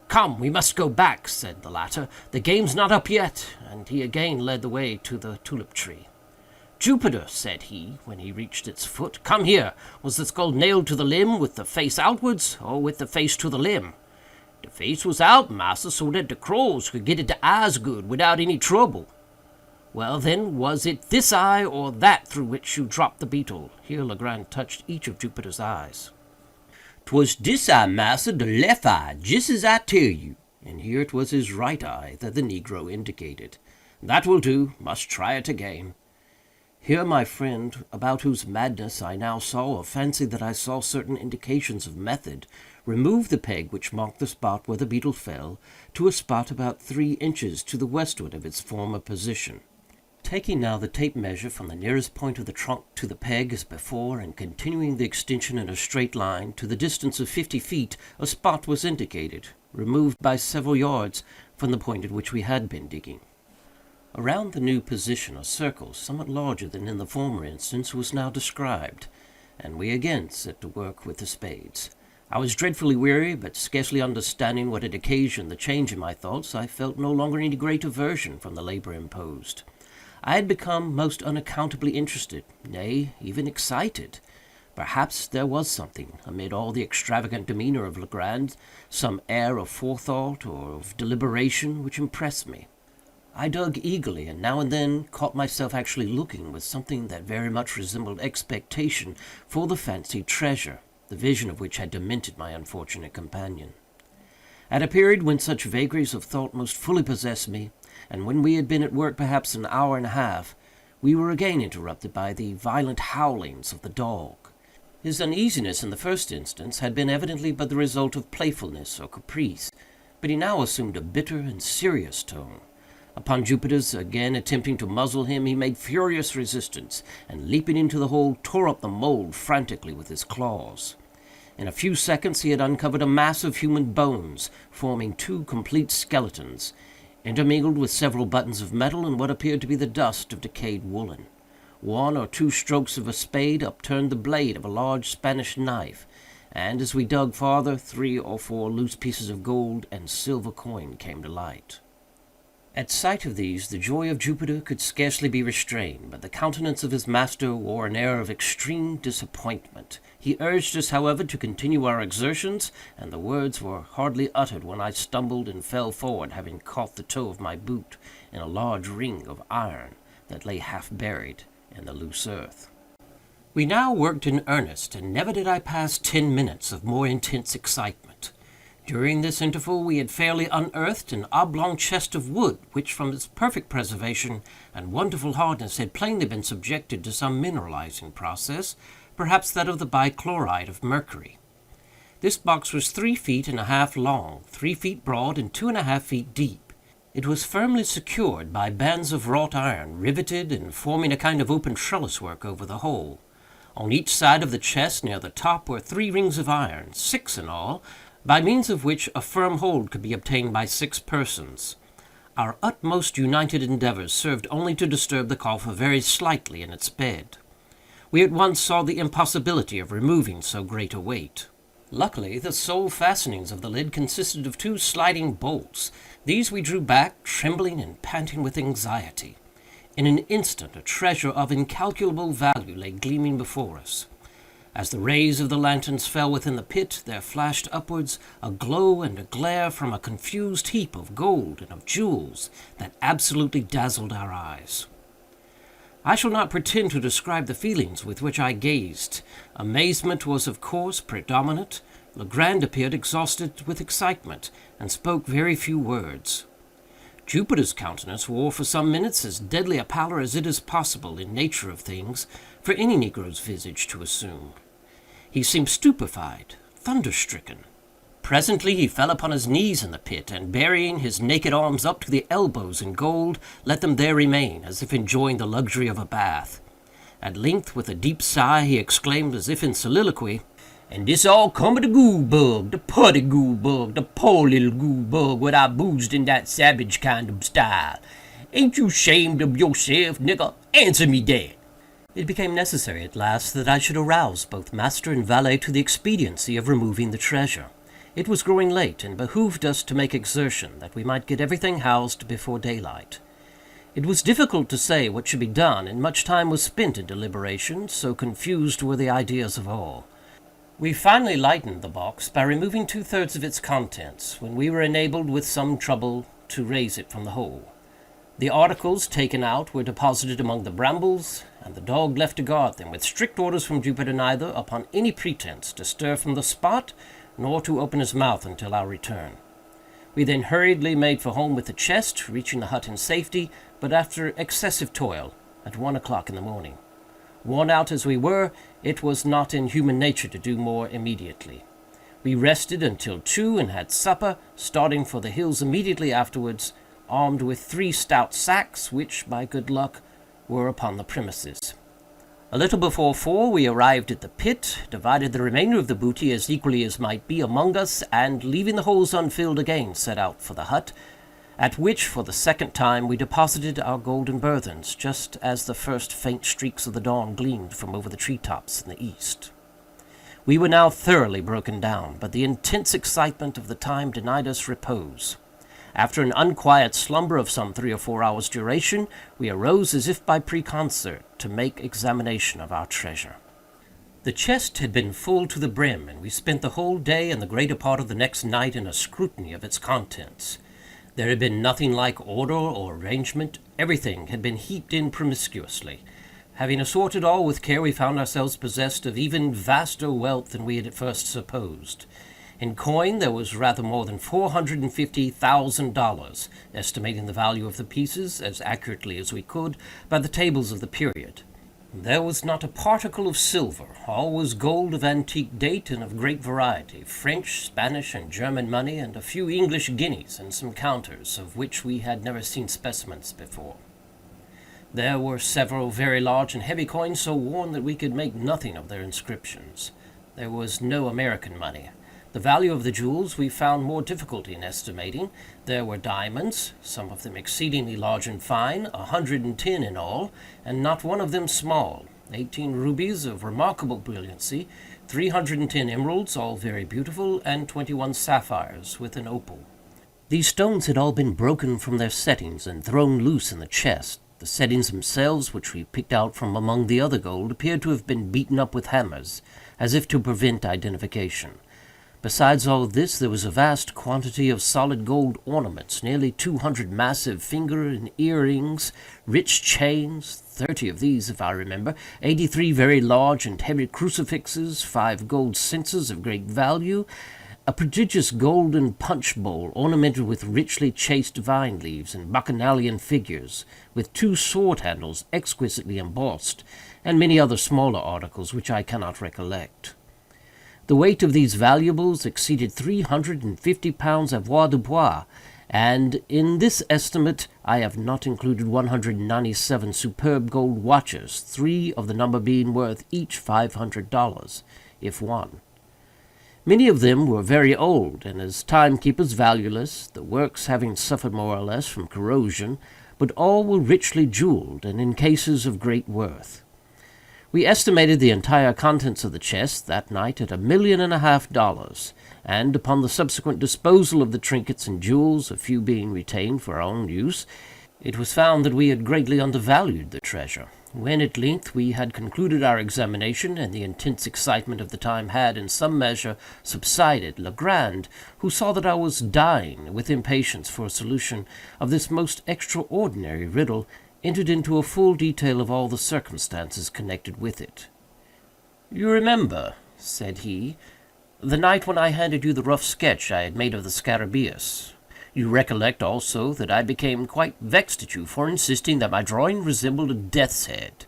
"Come, we must go back," said the latter. "The game's not up yet," and he again led the way to the tulip-tree. "Jupiter," said he, when he reached its foot, "come here. Was the skull nailed to the limb with the face outwards, or with the face to the limb?" "The face was out, massa, so that the crows could get at the eyes good, without any trouble." "Well, then, was it this eye or that through which you dropped the beetle?" Here Legrand touched each of Jupiter's eyes. "'Twas dis eye, massa, the lef eye, jes' as I tell you." And here it was his right eye that the negro indicated. "That will do. Must try it again." Here my friend, about whose madness I now saw, or fancied that I saw certain indications of method, removed the peg which marked the spot where the beetle fell, to a spot about 3 inches to the westward of its former position. Taking now the tape measure from the nearest point of the trunk to the peg as before, and continuing the extension in a straight line, to the distance of 50 feet, a spot was indicated, removed by several yards from the point at which we had been digging. Around the new position a circle, somewhat larger than in the former instance, was now described, and we again set to work with the spades. I was dreadfully weary, but scarcely understanding what had occasioned the change in my thoughts, I felt no longer any great aversion from the labor imposed. I had become most unaccountably interested, nay, even excited. Perhaps there was something, amid all the extravagant demeanor of Legrand, some air of forethought or of deliberation, which impressed me. I dug eagerly, and now and then caught myself actually looking, with something that very much resembled expectation, for the fancied treasure, the vision of which had demented my unfortunate companion. At a period when such vagaries of thought most fully possessed me, and when we had been at work perhaps an hour and a half, we were again interrupted by the violent howlings of the dog. His uneasiness in the first instance had been evidently but the result of playfulness or caprice, but he now assumed a bitter and serious tone. Upon Jupiter's again attempting to muzzle him, he made furious resistance, and leaping into the hole, tore up the mold frantically with his claws. In a few seconds he had uncovered a mass of human bones, forming 2 complete skeletons, intermingled with several buttons of metal and what appeared to be the dust of decayed woolen. 1 or 2 strokes of a spade upturned the blade of a large Spanish knife, and as we dug farther, 3 or 4 loose pieces of gold and silver coin came to light. At sight of these, the joy of Jupiter could scarcely be restrained, but the countenance of his master wore an air of extreme disappointment. He urged us, however, to continue our exertions, and the words were hardly uttered when I stumbled and fell forward, having caught the toe of my boot in a large ring of iron that lay half buried in the loose earth. We now worked in earnest, and never did I pass 10 minutes of more intense excitement. During this interval we had fairly unearthed an oblong chest of wood, which, from its perfect preservation and wonderful hardness, had plainly been subjected to some mineralizing process, perhaps that of the bichloride of mercury. This box was 3.5 feet long, 3 feet broad, and 2.5 feet deep. It was firmly secured by bands of wrought iron, riveted and forming a kind of open trellis work over the whole. On each side of the chest, near the top, were 3 rings of iron, 6 in all, by means of which a firm hold could be obtained by 6 persons. Our utmost united endeavors served only to disturb the coffer very slightly in its bed. We at once saw the impossibility of removing so great a weight. Luckily, the sole fastenings of the lid consisted of 2 sliding bolts. These we drew back, trembling and panting with anxiety. In an instant, a treasure of incalculable value lay gleaming before us. As the rays of the lanterns fell within the pit, there flashed upwards a glow and a glare from a confused heap of gold and of jewels that absolutely dazzled our eyes. I shall not pretend to describe the feelings with which I gazed. Amazement was, of course, predominant. Legrand appeared exhausted with excitement, and spoke very few words. Jupiter's countenance wore for some minutes as deadly a pallor as it is possible, in nature of things, for any negro's visage to assume. He seemed stupefied, thunderstricken. Presently he fell upon his knees in the pit, and burying his naked arms up to the elbows in gold, let them there remain, as if enjoying the luxury of a bath. At length, with a deep sigh, he exclaimed, as if in soliloquy, "And dis all come of de goo bug, de putty goo bug, de poor little goo bug what I boozed in dat savage kind of style. Ain't you shamed of yourself, nigger? Answer me dat." It became necessary at last that I should arouse both master and valet to the expediency of removing the treasure. It was growing late, and behooved us to make exertion, that we might get everything housed before daylight. It was difficult to say what should be done, and much time was spent in deliberation, so confused were the ideas of all. We finally lightened the box by removing 2/3 of its contents, when we were enabled, with some trouble, to raise it from the hole. The articles taken out were deposited among the brambles, and the dog left to guard them, with strict orders from Jupiter neither, upon any pretence, to stir from the spot, nor to open his mouth until our return. We then hurriedly made for home with the chest, reaching the hut in safety, but after excessive toil, at 1 o'clock in the morning. Worn out as we were, it was not in human nature to do more immediately. We rested until 2 and had supper, starting for the hills immediately afterwards, armed with 3 stout sacks, which, by good luck, were upon the premises. A little before 4 we arrived at the pit, divided the remainder of the booty as equally as might be among us, and, leaving the holes unfilled, again set out for the hut, at which, for the second time, we deposited our golden burthens, just as the first faint streaks of the dawn gleamed from over the tree-tops in the east. We were now thoroughly broken down, but the intense excitement of the time denied us repose. After an unquiet slumber of some 3 or 4 hours' duration, we arose as if by preconcert to make examination of our treasure. The chest had been full to the brim, and we spent the whole day and the greater part of the next night in a scrutiny of its contents. There had been nothing like order or arrangement. Everything had been heaped in promiscuously. Having assorted all with care, we found ourselves possessed of even vaster wealth than we had at first supposed. In coin there was rather more than $450,000, estimating the value of the pieces, as accurately as we could, by the tables of the period. There was not a particle of silver. All was gold of antique date and of great variety, French, Spanish, and German money, and a few English guineas, and some counters, of which we had never seen specimens before. There were several very large and heavy coins, so worn that we could make nothing of their inscriptions. There was no American money. The value of the jewels we found more difficulty in estimating. There were diamonds, some of them exceedingly large and fine, 110 in all, and not one of them small, 18 rubies of remarkable brilliancy, 310 emeralds, all very beautiful, and 21 sapphires with an opal. These stones had all been broken from their settings and thrown loose in the chest. The settings themselves, which we picked out from among the other gold, appeared to have been beaten up with hammers, as if to prevent identification. Besides all this, there was a vast quantity of solid gold ornaments, nearly 200 massive finger and earrings, rich chains, 30 of these, if I remember, 83 very large and heavy crucifixes, 5 gold censers of great value, a prodigious golden punch bowl ornamented with richly chased vine leaves and bacchanalian figures, with 2 sword handles exquisitely embossed, and many other smaller articles which I cannot recollect. The weight of these valuables exceeded 350 pounds avoirdupois, and in this estimate I have not included 197 superb gold watches, 3 of the number being worth each $500, if one. Many of them were very old, and as timekeepers valueless, the works having suffered more or less from corrosion, but all were richly jewelled, and in cases of great worth. We estimated the entire contents of the chest that night at $1.5 million, and, upon the subsequent disposal of the trinkets and jewels, a few being retained for our own use, it was found that we had greatly undervalued the treasure. When at length we had concluded our examination, and the intense excitement of the time had, in some measure, subsided, Legrand, who saw that I was dying with impatience for a solution of this most extraordinary riddle, entered into a full detail of all the circumstances connected with it. "You remember," said he, "the night when I handed you the rough sketch I had made of the scarabæus. You recollect, also, that I became quite vexed at you for insisting that my drawing resembled a death's head.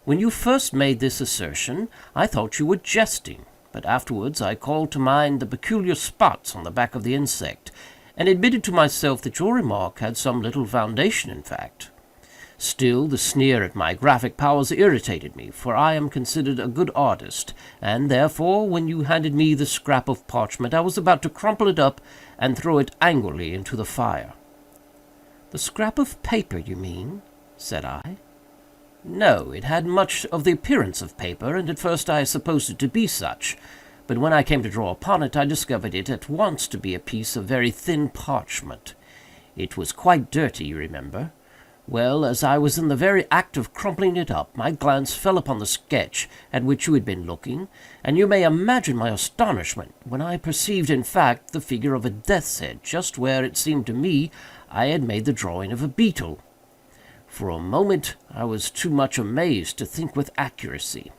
When you first made this assertion, I thought you were jesting, but afterwards I called to mind the peculiar spots on the back of the insect, and admitted to myself that your remark had some little foundation in fact. Still, the sneer at my graphic powers irritated me, for I am considered a good artist, and therefore, when you handed me the scrap of parchment, I was about to crumple it up and throw it angrily into the fire." "The scrap of paper, you mean?" said I. "No, it had much of the appearance of paper, and at first I supposed it to be such; but when I came to draw upon it, I discovered it at once to be a piece of very thin parchment. It was quite dirty, you remember. Well, as I was in the very act of crumpling it up, my glance fell upon the sketch at which you had been looking, and you may imagine my astonishment when I perceived, in fact, the figure of a death's head just where, it seemed to me, I had made the drawing of a beetle. For a moment I was too much amazed to think with accuracy.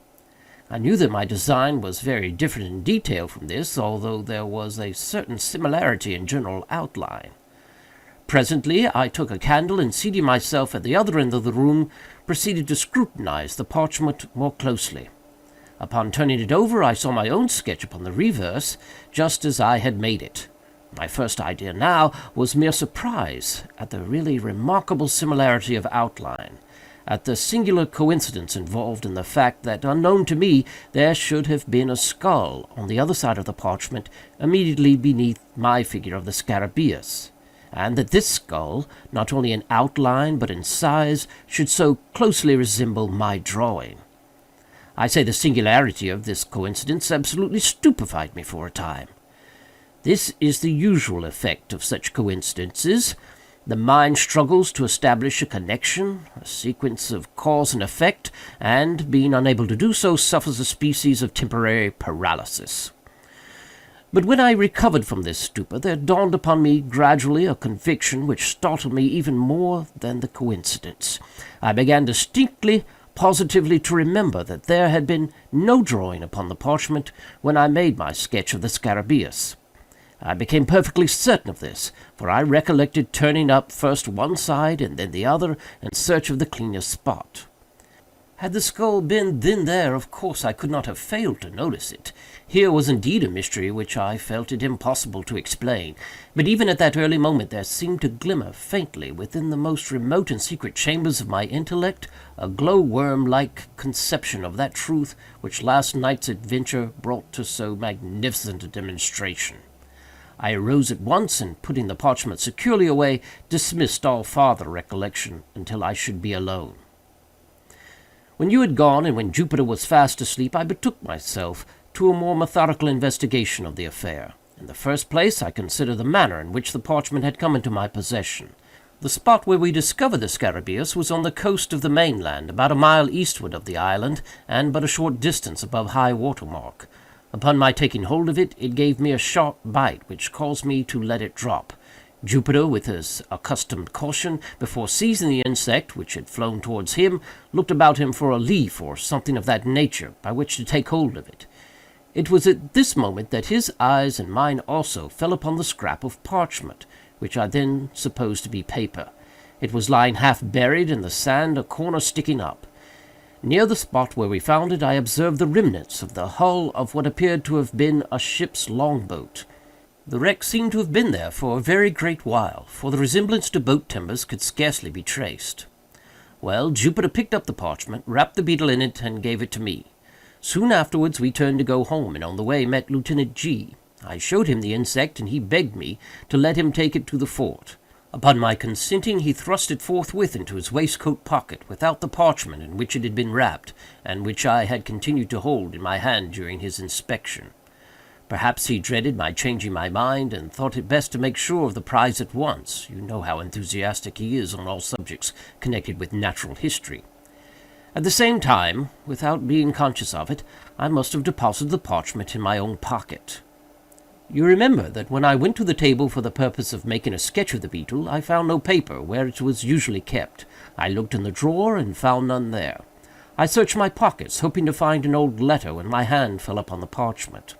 I knew that my design was very different in detail from this, although there was a certain similarity in general outline. Presently I took a candle, and seating myself at the other end of the room, proceeded to scrutinize the parchment more closely. Upon turning it over, I saw my own sketch upon the reverse, just as I had made it. My first idea now was mere surprise at the really remarkable similarity of outline, at the singular coincidence involved in the fact that, unknown to me, there should have been a skull on the other side of the parchment, immediately beneath my figure of the scarabæus, and that this skull, not only in outline but in size, should so closely resemble my drawing. I say the singularity of this coincidence absolutely stupefied me for a time. This is the usual effect of such coincidences. The mind struggles to establish a connection, a sequence of cause and effect, and, being unable to do so, suffers a species of temporary paralysis. But when I recovered from this stupor, there dawned upon me gradually a conviction which startled me even more than the coincidence. I began distinctly, positively to remember that there had been no drawing upon the parchment when I made my sketch of the scarabæus. I became perfectly certain of this, for I recollected turning up first one side and then the other, in search of the cleanest spot. Had the skull been then there, of course I could not have failed to notice it. Here was indeed a mystery which I felt it impossible to explain, but even at that early moment there seemed to glimmer faintly within the most remote and secret chambers of my intellect a glow-worm-like conception of that truth which last night's adventure brought to so magnificent a demonstration. I arose at once, and putting the parchment securely away, dismissed all farther recollection until I should be alone. When you had gone, and when Jupiter was fast asleep, I betook myself to a more methodical investigation of the affair. In the first place, I considered the manner in which the parchment had come into my possession. The spot where we discovered the scarabæus was on the coast of the mainland, about a mile eastward of the island, and but a short distance above high water mark. Upon my taking hold of it, it gave me a sharp bite, which caused me to let it drop. Jupiter, with his accustomed caution, before seizing the insect, which had flown towards him, looked about him for a leaf, or something of that nature, by which to take hold of it. It was at this moment that his eyes and mine also fell upon the scrap of parchment, which I then supposed to be paper. It was lying half buried in the sand, a corner sticking up. Near the spot where we found it, I observed the remnants of the hull of what appeared to have been a ship's long-boat. The wreck seemed to have been there for a very great while, for the resemblance to boat timbers could scarcely be traced. Well, Jupiter picked up the parchment, wrapped the beetle in it, and gave it to me. Soon afterwards we turned to go home, and on the way met Lieutenant G. I showed him the insect, and he begged me to let him take it to the fort. Upon my consenting, he thrust it forthwith into his waistcoat pocket, without the parchment in which it had been wrapped, and which I had continued to hold in my hand during his inspection. Perhaps he dreaded my changing my mind, and thought it best to make sure of the prize at once. You know how enthusiastic he is on all subjects connected with natural history. At the same time, without being conscious of it, I must have deposited the parchment in my own pocket. You remember that when I went to the table for the purpose of making a sketch of the beetle, I found no paper where it was usually kept. I looked in the drawer and found none there. I searched my pockets, hoping to find an old letter, when my hand fell upon the parchment.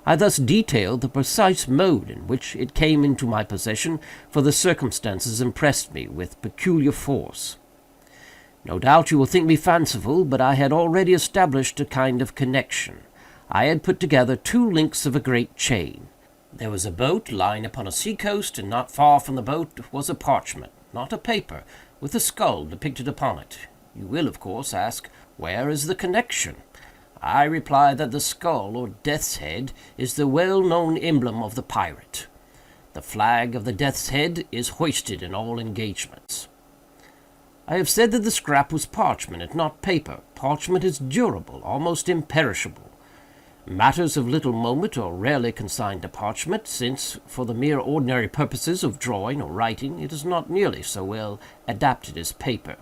I thus detailed the precise mode in which it came into my possession, for the circumstances impressed me with peculiar force. No doubt you will think me fanciful, but I had already established a kind of connection. I had put together two links of a great chain. There was a boat lying upon a sea-coast, and not far from the boat was a parchment, not a paper, with a skull depicted upon it. You will, of course, ask, where is the connection? I reply that the skull, or death's head, is the well-known emblem of the pirate. The flag of the death's head is hoisted in all engagements. I have said that the scrap was parchment and not paper. Parchment is durable, almost imperishable. Matters of little moment are rarely consigned to parchment, since, for the mere ordinary purposes of drawing or writing, it is not nearly so well adapted as paper.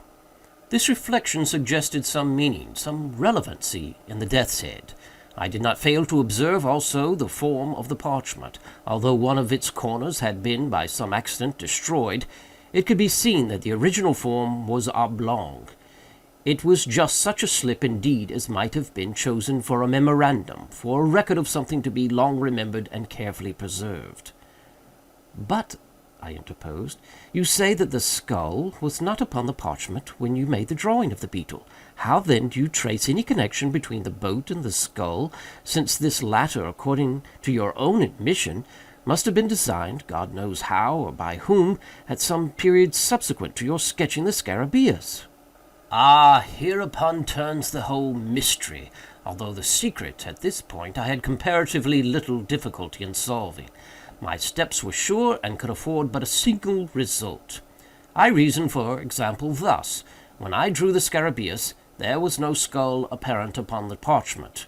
This reflection suggested some meaning, some relevancy in the death's head. I did not fail to observe also the form of the parchment. Although one of its corners had been, by some accident, destroyed, it could be seen that the original form was oblong. It was just such a slip, indeed, as might have been chosen for a memorandum, for a record of something to be long remembered and carefully preserved. "But," I interposed, "you say that the skull was not upon the parchment when you made the drawing of the beetle. How, then, do you trace any connection between the boat and the skull, since this latter, according to your own admission, must have been designed, God knows how or by whom, at some period subsequent to your sketching the scarabæus?" Ah, hereupon turns the whole mystery, although the secret, at this point, I had comparatively little difficulty in solving. My steps were sure, and could afford but a single result. I reasoned, for example, thus: when I drew the scarabæus, there was no skull apparent upon the parchment.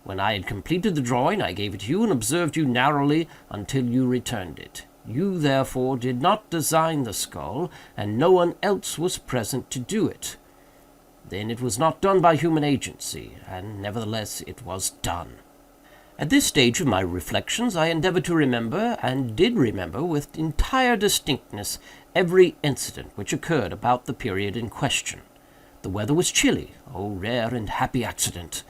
When I had completed the drawing, I gave it to you, and observed you narrowly until you returned it. You, therefore, did not design the skull, and no one else was present to do it. Then it was not done by human agency, and nevertheless it was done. At this stage of my reflections, I endeavored to remember, and did remember with entire distinctness, every incident which occurred about the period in question. The weather was chilly, oh rare and happy accident!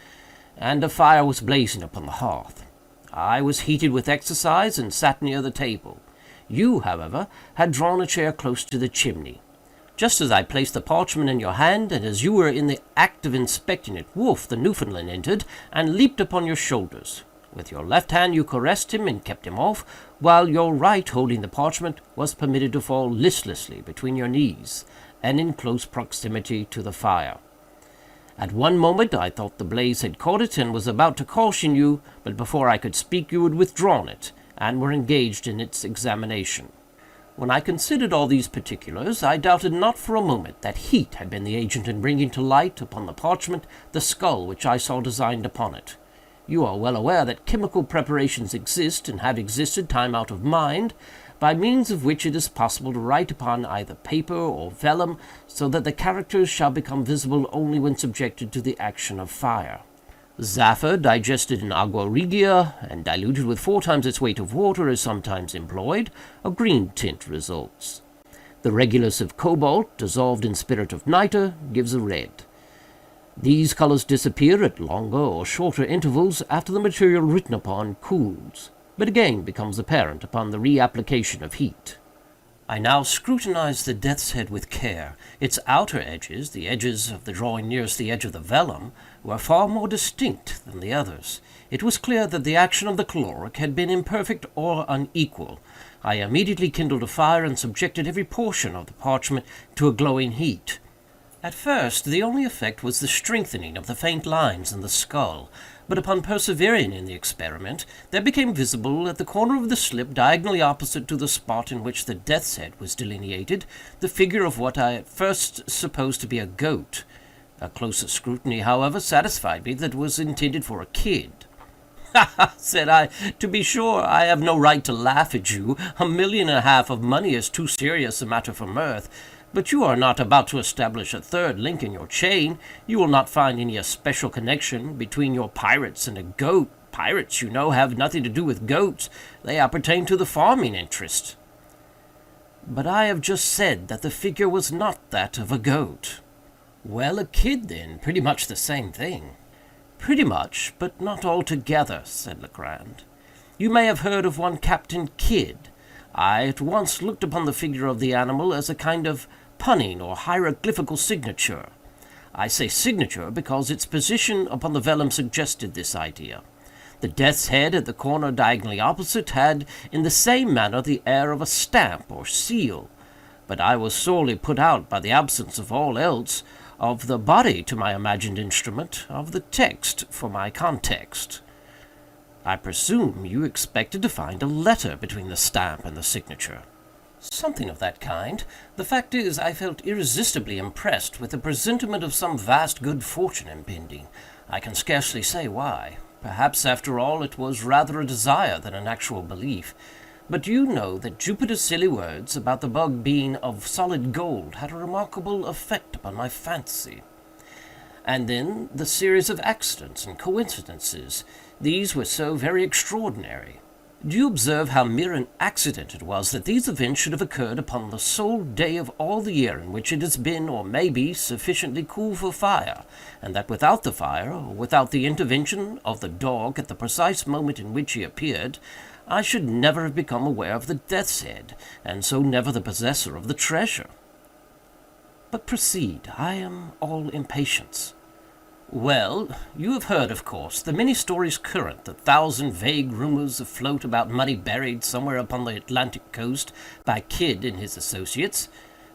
And a fire was blazing upon the hearth. I was heated with exercise, and sat near the table. You, however, had drawn a chair close to the chimney. Just as I placed the parchment in your hand, and as you were in the act of inspecting it, Wolf, the Newfoundland, entered, and leaped upon your shoulders. With your left hand you caressed him and kept him off, while your right, holding the parchment, was permitted to fall listlessly between your knees, and in close proximity to the fire. At one moment I thought the blaze had caught it, and was about to caution you, but before I could speak you had withdrawn it, and were engaged in its examination. When I considered all these particulars, I doubted not for a moment that heat had been the agent in bringing to light upon the parchment the skull which I saw designed upon it. You are well aware that chemical preparations exist, and have existed time out of mind, by means of which it is possible to write upon either paper or vellum, so that the characters shall become visible only when subjected to the action of fire. Zephyr, digested in agua regia, and diluted with 4 times its weight of water, is sometimes employed. A green tint results. The regulus of cobalt, dissolved in spirit of nitre, gives a red. These colours disappear at longer or shorter intervals after the material written upon cools, but again becomes apparent upon the reapplication of heat. I now scrutinized the death's head with care. Its outer edges, the edges of the drawing nearest the edge of the vellum, were far more distinct than the others. It was clear that the action of the caloric had been imperfect or unequal. I immediately kindled a fire, and subjected every portion of the parchment to a glowing heat. At first, the only effect was the strengthening of the faint lines in the skull, but upon persevering in the experiment, there became visible at the corner of the slip, diagonally opposite to the spot in which the death's head was delineated, the figure of what I at first supposed to be a goat. A closer scrutiny, however, satisfied me that it was intended for a kid. "Ha, ha!" said I, "to be sure, I have no right to laugh at you. $1.5 million of money is too serious a matter for mirth. But you are not about to establish a third link in your chain. You will not find any especial connection between your pirates and a goat. Pirates, you know, have nothing to do with goats. They appertain to the farming interest." "But I have just said that the figure was not that of a goat." "Well, a kid, then. Pretty much the same thing." "Pretty much, but not altogether," said Legrand. "You may have heard of one Captain Kidd. I at once looked upon the figure of the animal as a kind of punning or hieroglyphical signature. I say signature because its position upon the vellum suggested this idea. The death's head at the corner diagonally opposite had in the same manner the air of a stamp or seal. But I was sorely put out by the absence of all else, of the body to my imagined instrument, of the text for my context." "I presume you expected to find a letter between the stamp and the signature." "Something of that kind. The fact is, I felt irresistibly impressed with a presentiment of some vast good fortune impending. I can scarcely say why. Perhaps, after all, it was rather a desire than an actual belief. But you know that Jupiter's silly words about the bug being of solid gold had a remarkable effect upon my fancy. And then the series of accidents and coincidences, these were so very extraordinary. Do you observe how mere an accident it was that these events should have occurred upon the sole day of all the year in which it has been, or may be, sufficiently cool for fire, and that without the fire, or without the intervention of the dog at the precise moment in which he appeared, I should never have become aware of the death's head, and so never the possessor of the treasure? But proceed. I am all impatience." "Well, you have heard, of course, the many stories current, the thousand vague rumors afloat about money buried somewhere upon the Atlantic coast by Kidd and his associates.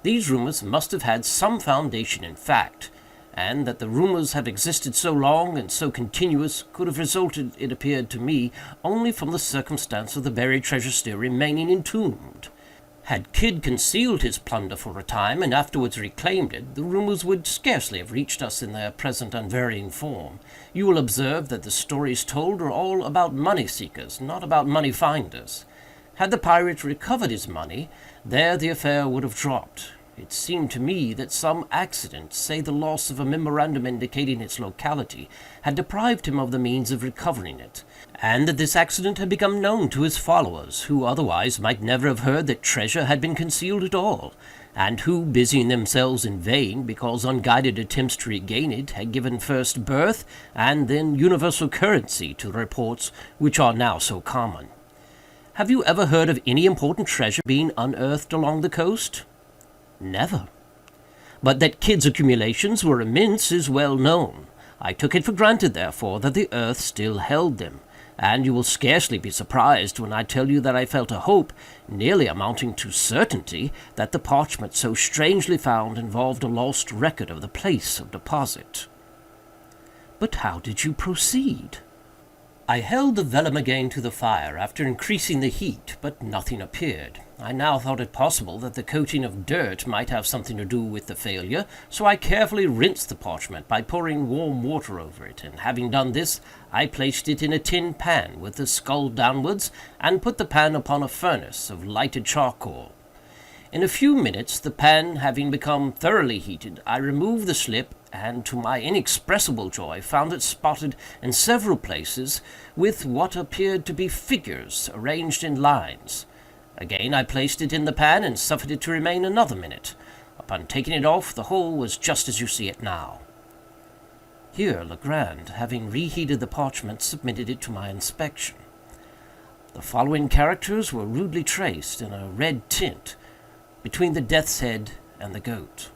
These rumors must have had some foundation in fact, and that the rumors have existed so long and so continuous could have resulted, it appeared to me, only from the circumstance of the buried treasure still remaining entombed. Had Kidd concealed his plunder for a time, and afterwards reclaimed it, the rumors would scarcely have reached us in their present unvarying form. You will observe that the stories told are all about money-seekers, not about money-finders. Had the pirate recovered his money, there the affair would have dropped. It seemed to me that some accident, say the loss of a memorandum indicating its locality, had deprived him of the means of recovering it, and that this accident had become known to his followers, who otherwise might never have heard that treasure had been concealed at all, and who, busying themselves in vain, because unguided attempts to regain it had given first birth and then universal currency to the reports which are now so common. Have you ever heard of any important treasure being unearthed along the coast?" "Never." "But that Kidd's accumulations were immense is well known. I took it for granted, therefore, that the earth still held them, and you will scarcely be surprised when I tell you that I felt a hope, nearly amounting to certainty, that the parchment so strangely found involved a lost record of the place of deposit." "But how did you proceed?" "I held the vellum again to the fire, after increasing the heat, but nothing appeared. I now thought it possible that the coating of dirt might have something to do with the failure, so I carefully rinsed the parchment by pouring warm water over it, and having done this, I placed it in a tin pan with the skull downwards, and put the pan upon a furnace of lighted charcoal. In a few minutes, the pan having become thoroughly heated, I removed the slip, and, to my inexpressible joy, found it spotted in several places with what appeared to be figures arranged in lines. Again I placed it in the pan, and suffered it to remain another minute. Upon taking it off, the whole was just as you see it now." Here Legrand, having reheated the parchment, submitted it to my inspection. The following characters were rudely traced, in a red tint, between the death's head and the goat: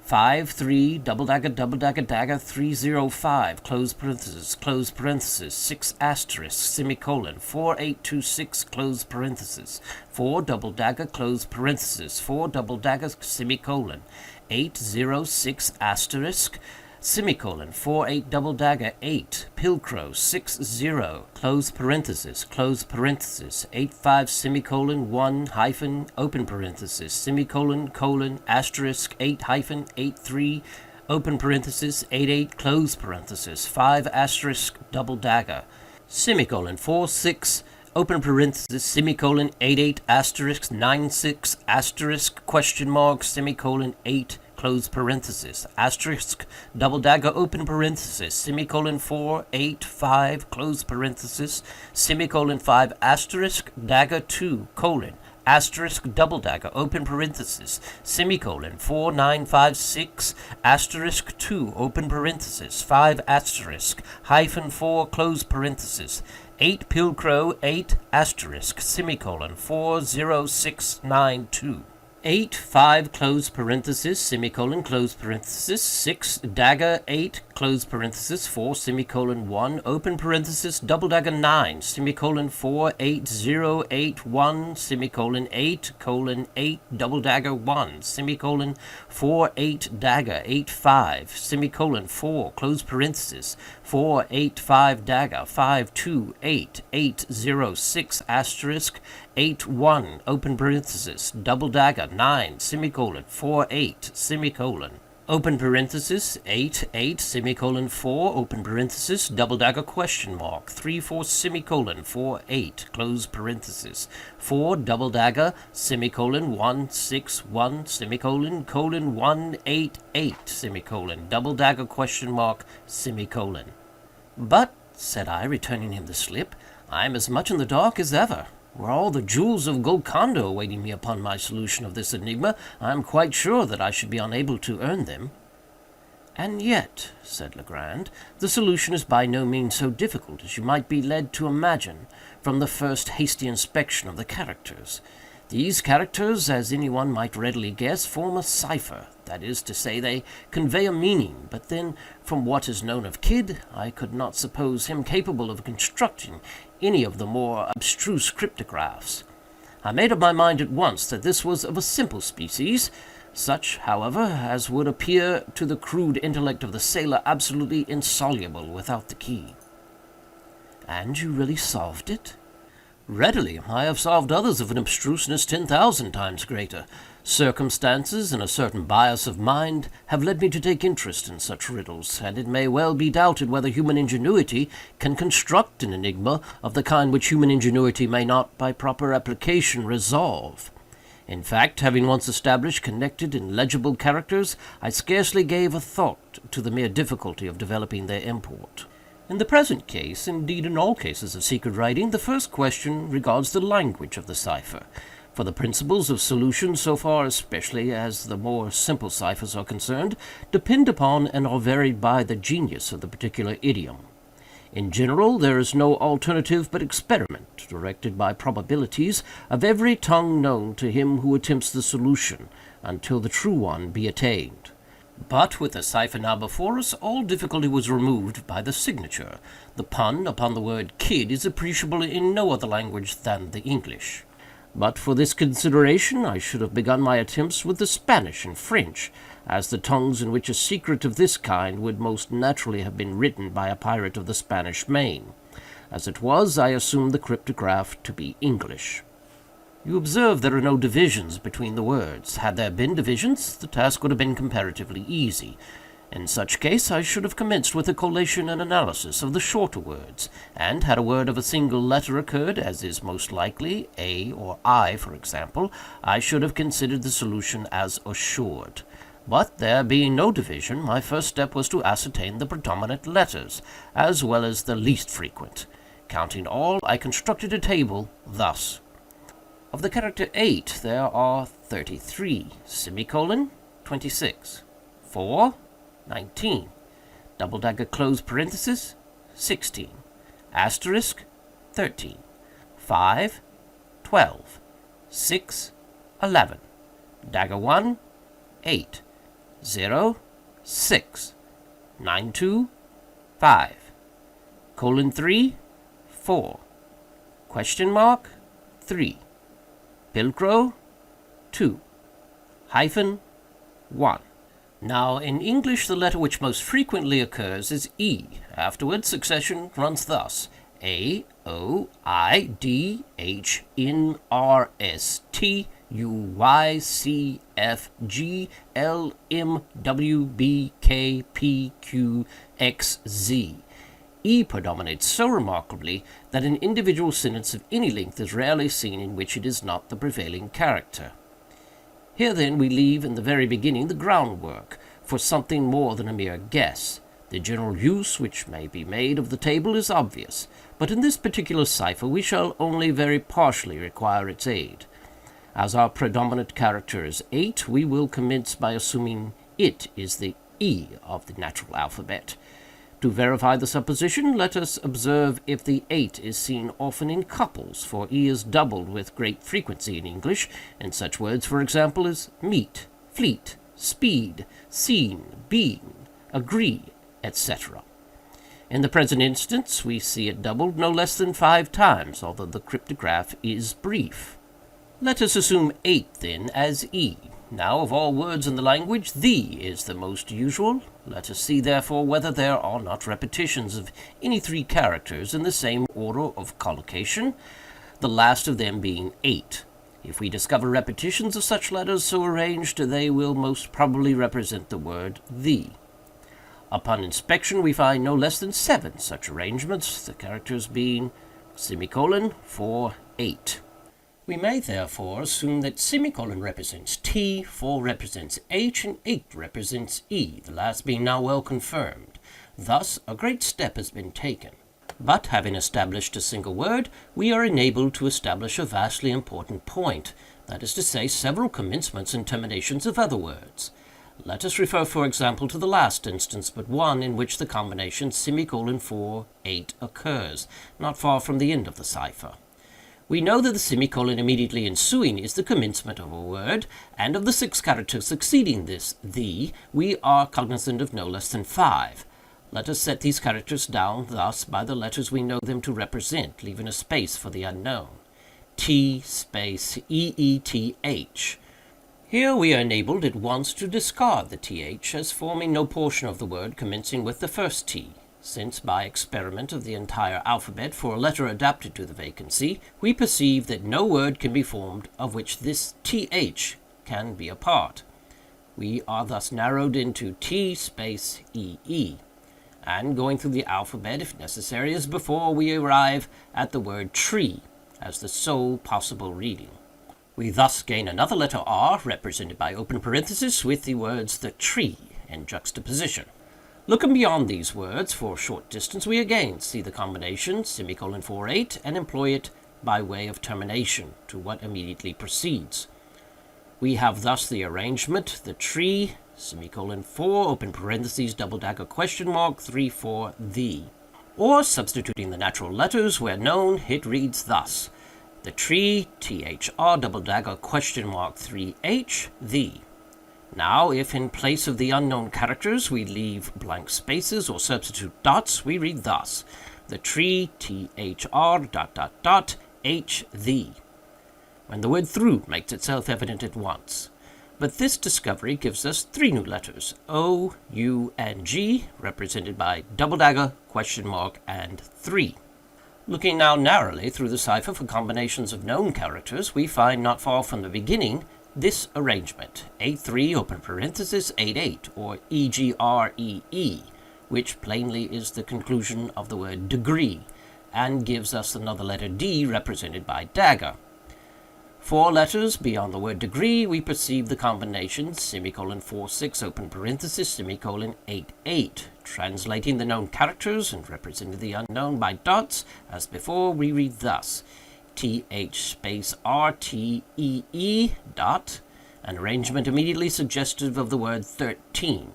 5 3 double dagger 305 close parenthesis 6 asterisk semicolon 4826 close parenthesis 4 double dagger close parenthesis 4 double dagger semicolon 806 asterisk semicolon 48 double dagger 8 pilcrow 60 close parenthesis 85 semicolon 1 hyphen open parenthesis semicolon colon asterisk 8 hyphen 83 open parenthesis 88 close parenthesis 5 asterisk double dagger semicolon 46 open parenthesis, semicolon, 88, asterisk, 96, asterisk, question mark, semicolon, 8, close parenthesis, asterisk, double dagger, open parenthesis, semicolon, 4, 8, 5, close parenthesis, semicolon, 5, asterisk, dagger, 2, colon, asterisk, double dagger, open parenthesis, semicolon, 4, 9, 5, 6, asterisk, 2, open parenthesis, 5, asterisk, hyphen, 4, close parenthesis, 8, pilcrow, 8, asterisk, semicolon, 4, 0, 6, 9, 2. 8, 5, close parenthesis, semicolon, close parenthesis, 6, dagger, 8, close parenthesis, 4, semicolon, 1, open parenthesis, double dagger, 9, semicolon, 4, 8, 0, 8, 1, semicolon, 8, colon, 8, double dagger, 1, semicolon, 4, 8, dagger, 8, 5, semicolon, 4, close parenthesis, 4, 8, 5, dagger, 5, 2, 8, 8, 0, 6, asterisk, 8, 1, open parenthesis, double dagger, 9, semicolon, 4, 8, semicolon, open parenthesis, 8, 8, semicolon, 4, open parenthesis, double dagger, question mark, 3, 4, semicolon, 4, 8, close parenthesis, 4, double dagger, semicolon, 1, 6, 1, semicolon, colon, 1, 8, 8, semicolon, double dagger, question mark, semicolon. "But," said I, returning him the slip, "I am as much in the dark as ever. Were all the jewels of Golconda awaiting me upon my solution of this enigma, I am quite sure that I should be unable to earn them." "And yet," said Legrand, "the solution is by no means so difficult as you might be led to imagine from the first hasty inspection of the characters. These characters, as any one might readily guess, form a cipher. That is to say, they convey a meaning, but then, from what is known of Kidd, I could not suppose him capable of constructing any of the more abstruse cryptographs. I made up my mind at once that this was of a simple species, such, however, as would appear to the crude intellect of the sailor absolutely insoluble without the key." "And you really solved it?" "Readily. I have solved others of an abstruseness 10,000 times greater. Circumstances and a certain bias of mind have led me to take interest in such riddles, and it may well be doubted whether human ingenuity can construct an enigma of the kind which human ingenuity may not, by proper application, resolve. In fact, having once established connected and legible characters, I scarcely gave a thought to the mere difficulty of developing their import. In the present case, indeed in all cases of secret writing, the first question regards the language of the cipher. For the principles of solution, so far especially as the more simple ciphers are concerned, depend upon and are varied by the genius of the particular idiom. In general, there is no alternative but experiment, directed by probabilities, of every tongue known to him who attempts the solution, until the true one be attained. But, with the cipher now before us, all difficulty was removed by the signature. The pun upon the word kid is appreciable in no other language than the English. But for this consideration, I should have begun my attempts with the Spanish and French, as the tongues in which a secret of this kind would most naturally have been written by a pirate of the Spanish Main. As it was, I assumed the cryptograph to be English. You observe there are no divisions between the words. Had there been divisions, the task would have been comparatively easy. In such case, I should have commenced with a collation and analysis of the shorter words, and had a word of a single letter occurred, as is most likely, A or I, for example, I should have considered the solution as assured. But there being no division, my first step was to ascertain the predominant letters, as well as the least frequent. Counting all, I constructed a table thus. Of the character 8, there are 33, semicolon, 26, 4, 19, double dagger close parenthesis, 16, asterisk, 13, 5, 12, 6, 11, dagger 1, 8, 0, 6, 9, 2, 5, colon 3, 4, question mark, 3, pilcrow, 2, hyphen, 1. Now, in English, the letter which most frequently occurs is E. Afterwards, succession runs thus: A, O, I, D, H, N, R, S, T, U, Y, C, F, G, L, M, W, B, K, P, Q, X, Z. E predominates so remarkably that an individual sentence of any length is rarely seen in which it is not the prevailing character. Here, then, we leave in the very beginning the groundwork for something more than a mere guess. The general use which may be made of the table is obvious, but in this particular cipher we shall only very partially require its aid. As our predominant character is 8, we will commence by assuming it is the E of the natural alphabet. To verify the supposition, let us observe if the 8 is seen often in couples, for E is doubled with great frequency in English, in such words, for example, as meet, fleet, speed, seen, being, agree, etc. In the present instance, we see it doubled no less than 5 times, although the cryptograph is brief. Let us assume 8, then, as E. Now, of all words in the language, "the" is the most usual. Let us see, therefore, whether there are not repetitions of any 3 characters in the same order of collocation, the last of them being 8. If we discover repetitions of such letters so arranged, they will most probably represent the word "the." Upon inspection, we find no less than 7 such arrangements, the characters being semicolon, 4, 8. We may therefore assume that semicolon represents T, 4 represents H, and 8 represents E, the last being now well confirmed. Thus, a great step has been taken. But, having established a single word, we are enabled to establish a vastly important point, that is to say, several commencements and terminations of other words. Let us refer, for example, to the last instance but one in which the combination semicolon 4, 8 occurs, not far from the end of the cipher. We know that the semicolon immediately ensuing is the commencement of a word, and of the 6 characters succeeding this "the," we are cognizant of no less than 5. Let us set these characters down thus by the letters we know them to represent, leaving a space for the unknown. T space EETH. Here we are enabled at once to discard the TH as forming no portion of the word commencing with the first T, since by experiment of the entire alphabet for a letter adapted to the vacancy, we perceive that no word can be formed of which this TH can be a part. We are thus narrowed into T space EE, and going through the alphabet, if necessary, as before, we arrive at the word tree as the sole possible reading. We thus gain another letter R, represented by open parenthesis, with the words the tree in juxtaposition. Looking beyond these words for a short distance, we again see the combination semicolon 4, 8, and employ it by way of termination to what immediately precedes. We have thus the arrangement, the tree, semicolon 4, open parentheses, double dagger question mark, 3, 4, the. Or, substituting the natural letters where known, it reads thus: the tree, THR, double dagger question mark, 3H, the. Now, if in place of the unknown characters we leave blank spaces or substitute dots, we read thus: the tree, THR, dot, dot, dot, H, the. When the word through makes itself evident at once. But this discovery gives us 3 new letters, O, U, and G, represented by double dagger, question mark, and 3. Looking now narrowly through the cipher for combinations of known characters, we find not far from the beginning this arrangement, 8-3, open parenthesis, 8-8, or EGREE, which plainly is the conclusion of the word degree, and gives us another letter D represented by dagger. 4 letters beyond the word degree, we perceive the combination semicolon 4-6, open parenthesis, semicolon 8-8, translating the known characters and representing the unknown by dots. As before, we read thus: TH space RTEE dot, an arrangement immediately suggestive of the word 13,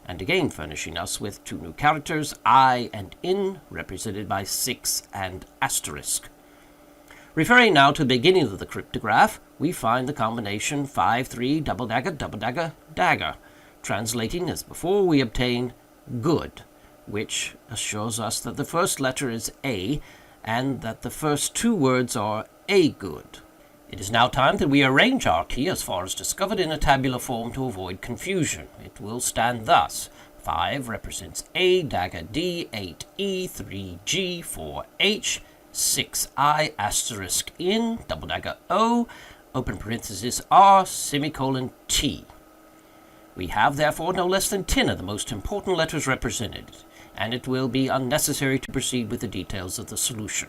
and again furnishing us with 2 new characters, I and N, represented by 6 and asterisk. Referring now to the beginning of the cryptograph, we find the combination 5-3, double dagger, dagger. Translating as before, we obtain good, which assures us that the first letter is A, and that the first 2 words are a good. It is now time that we arrange our key as far as discovered in a tabular form to avoid confusion. It will stand thus: 5 represents A, dagger D, 8E, 3G, 4H, 6I, asterisk N, double dagger O, open parenthesis R, semicolon T. We have, therefore, no less than 10 of the most important letters represented. and it will be unnecessary to proceed with the details of the solution.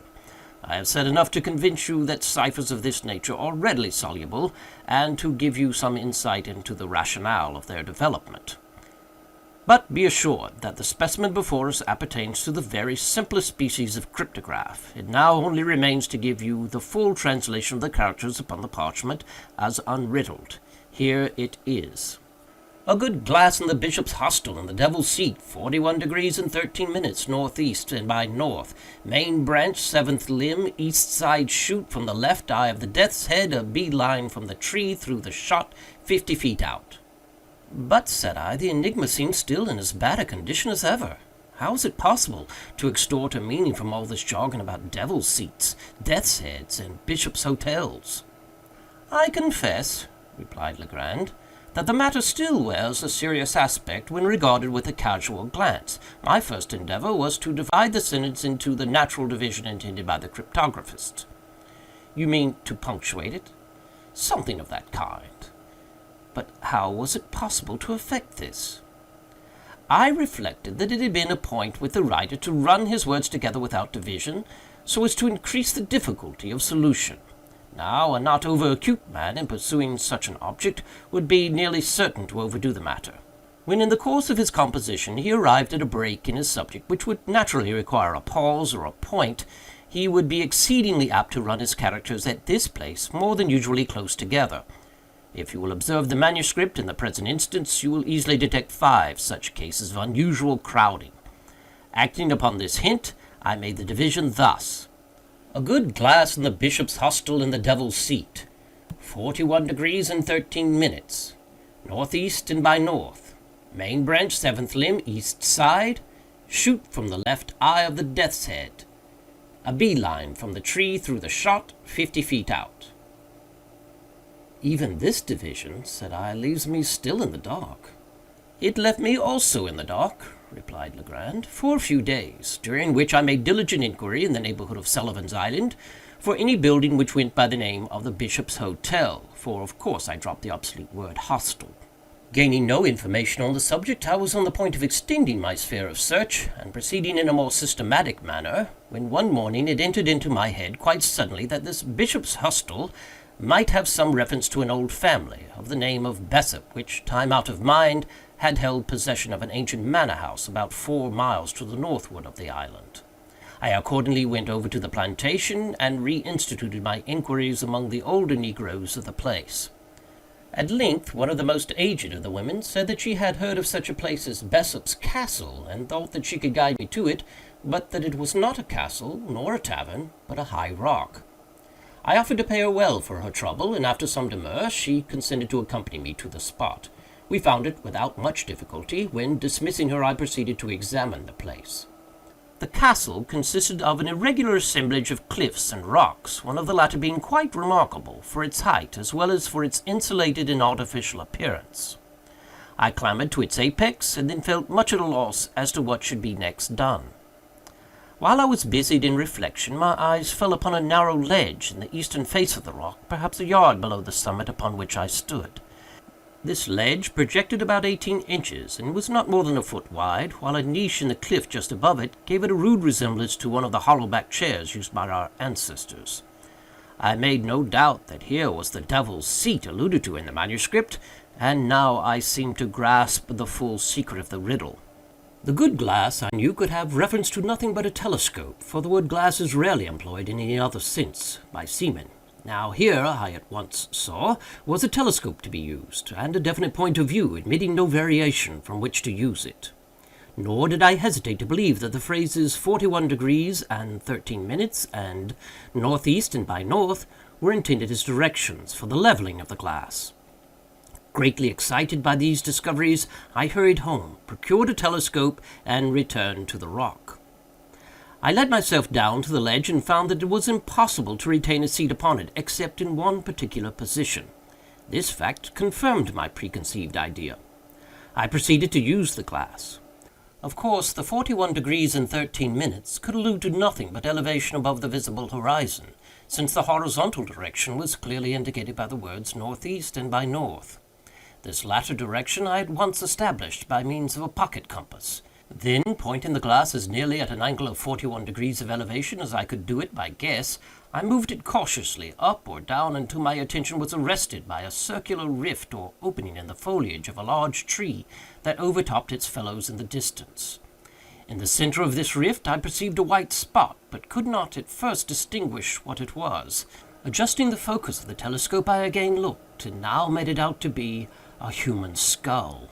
I have said enough to convince you that ciphers of this nature are readily soluble, and to give you some insight into the rationale of their development. But be assured that the specimen before us appertains to the very simplest species of cryptograph. It now only remains to give you the full translation of the characters upon the parchment as unriddled. Here it is. A good glass in the bishop's hostel in the Devil's Seat, 41 degrees and 13 minutes, northeast and by north. Main branch, 7th limb, east side shoot from the left eye of the death's head, a bee line from the tree through the shot, 50 feet out. But, said I, the enigma seems still in as bad a condition as ever. How is it possible to extort a meaning from all this jargon about devil's seats, death's heads, and bishops' hotels? I confess, replied Legrand, that the matter still wears a serious aspect when regarded with a casual glance. My first endeavor was to divide the sentence into the natural division intended by the cryptographist. You mean to punctuate it? Something of that kind. But how was it possible to effect this? I reflected that it had been a point with the writer to run his words together without division, so as to increase the difficulty of solution. Now, a not over-acute man, in pursuing such an object, would be nearly certain to overdo the matter. When in the course of his composition he arrived at a break in his subject which would naturally require a pause or a point, he would be exceedingly apt to run his characters at this place more than usually close together. If you will observe the manuscript in the present instance, you will easily detect 5 such cases of unusual crowding. Acting upon this hint, I made the division thus: a good glass in the bishop's hostel in the Devil's Seat, 41 degrees and 13 minutes, northeast and by north, main branch 7th limb east side, shoot from the left eye of the death's head, a bee line from the tree through the shot, 50 feet out. Even this division, said I, leaves me still in the dark. It left me also in the dark, replied Legrand, for a few days, during which I made diligent inquiry in the neighborhood of Sullivan's Island for any building which went by the name of the Bishop's Hotel, for of course I dropped the obsolete word hostel. Gaining no information on the subject, I was on the point of extending my sphere of search, and proceeding in a more systematic manner, when one morning it entered into my head quite suddenly that this Bishop's Hostel might have some reference to an old family of the name of Bessop, which, time out of mind, had held possession of an ancient manor house about 4 miles to the northward of the island. I accordingly went over to the plantation, and reinstituted my inquiries among the older negroes of the place. At length, one of the most aged of the women said that she had heard of such a place as Bessop's Castle, and thought that she could guide me to it, but that it was not a castle, nor a tavern, but a high rock. I offered to pay her well for her trouble, and after some demur, she consented to accompany me to the spot. We found it without much difficulty, when, dismissing her, I proceeded to examine the place. The castle consisted of an irregular assemblage of cliffs and rocks, one of the latter being quite remarkable for its height as well as for its insulated and artificial appearance. I clambered to its apex, and then felt much at a loss as to what should be next done. While I was busied in reflection, my eyes fell upon a narrow ledge in the eastern face of the rock, perhaps a yard below the summit upon which I stood. This ledge projected about 18 inches, and was not more than a foot wide, while a niche in the cliff just above it gave it a rude resemblance to one of the hollow-backed chairs used by our ancestors. I made no doubt that here was the Devil's Seat alluded to in the manuscript, and now I seemed to grasp the full secret of the riddle. The good glass, I knew, could have reference to nothing but a telescope, for the word glass is rarely employed in any other sense by seamen. Now here, I at once saw, was a telescope to be used, and a definite point of view, admitting no variation, from which to use it. Nor did I hesitate to believe that the phrases 41 degrees and 13 minutes, and northeast and by north, were intended as directions for the leveling of the glass. Greatly excited by these discoveries, I hurried home, procured a telescope, and returned to the rock. I let myself down to the ledge, and found that it was impossible to retain a seat upon it, except in one particular position. This fact confirmed my preconceived idea. I proceeded to use the glass. Of course, the 41 degrees and 13 minutes could allude to nothing but elevation above the visible horizon, since the horizontal direction was clearly indicated by the words northeast and by north. This latter direction I at once established by means of a pocket compass, Then, pointing the glass as nearly at an angle of 41 degrees of elevation as I could do it by guess, I moved it cautiously up or down until my attention was arrested by a circular rift or opening in the foliage of a large tree that overtopped its fellows in the distance. In the center of this rift I perceived a white spot, but could not at first distinguish what it was. Adjusting the focus of the telescope, I again looked, and now made it out to be a human skull.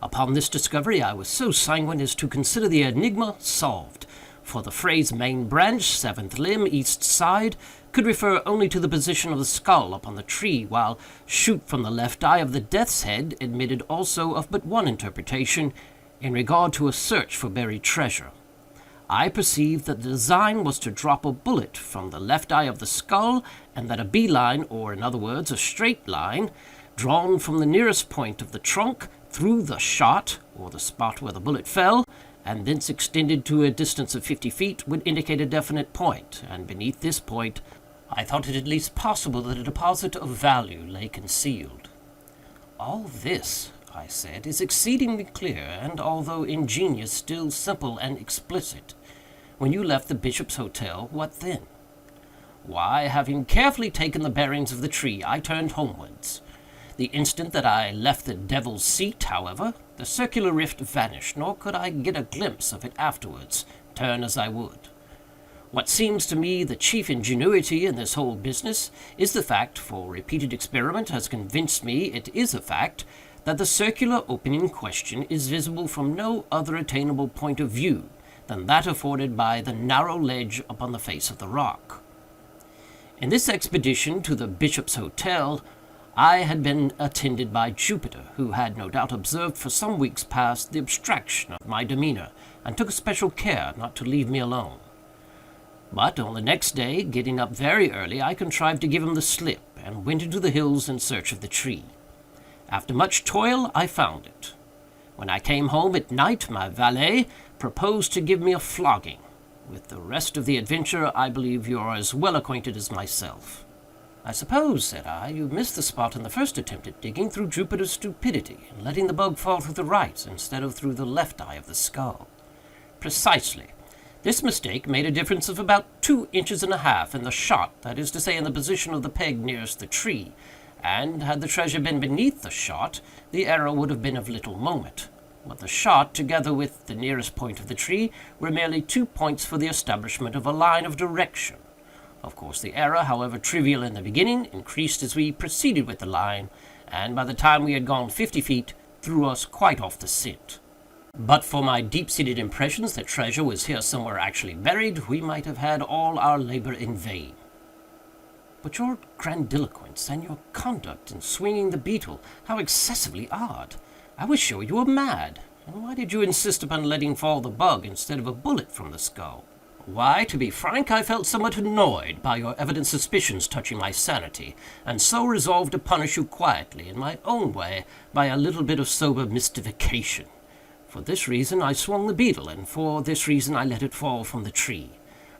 Upon this discovery, I was so sanguine as to consider the enigma solved, for the phrase main branch, seventh limb, east side, could refer only to the position of the skull upon the tree, while shoot from the left eye of the death's head admitted also of but one interpretation, in regard to a search for buried treasure. I perceived that the design was to drop a bullet from the left eye of the skull, and that a bee-line, or in other words, a straight line, drawn from the nearest point of the trunk through the shot, or the spot where the bullet fell, and thence extended to a distance of 50 feet, would indicate a definite point, and beneath this point I thought it at least possible that a deposit of value lay concealed. All this, I said, is exceedingly clear, and although ingenious, still simple and explicit. When you left the Bishop's Hotel, what then? Why, having carefully taken the bearings of the tree, I turned homewards. The instant that I left the Devil's Seat, however, the circular rift vanished, nor could I get a glimpse of it afterwards, turn as I would. What seems to me the chief ingenuity in this whole business is the fact, for repeated experiment has convinced me it is a fact, that the circular opening in question is visible from no other attainable point of view than that afforded by the narrow ledge upon the face of the rock. In this expedition to the Bishop's Hotel, I had been attended by Jupiter, who had no doubt observed for some weeks past the abstraction of my demeanour, and took especial care not to leave me alone. But on the next day, getting up very early, I contrived to give him the slip, and went into the hills in search of the tree. After much toil, I found it. When I came home at night, my valet proposed to give me a flogging. With the rest of the adventure, I believe you are as well acquainted as myself. I suppose, said I, you missed the spot in the first attempt at digging through Jupiter's stupidity, and letting the bug fall through the right instead of through the left eye of the skull. Precisely. This mistake made a difference of about 2.5 inches in the shot, that is to say, in the position of the peg nearest the tree, and had the treasure been beneath the shot, the error would have been of little moment. But the shot, together with the nearest point of the tree, were merely 2 points for the establishment of a line of direction. Of course, the error, however trivial in the beginning, increased as we proceeded with the line, and by the time we had gone 50 feet, threw us quite off the scent. But for my deep-seated impressions that treasure was here somewhere actually buried, we might have had all our labor in vain. But your grandiloquence and your conduct in swinging the beetle, how excessively odd! I was sure you were mad. And why did you insist upon letting fall the bug instead of a bullet from the skull? Why, to be frank, I felt somewhat annoyed by your evident suspicions touching my sanity, and so resolved to punish you quietly, in my own way, by a little bit of sober mystification. For this reason I swung the beetle, and for this reason I let it fall from the tree.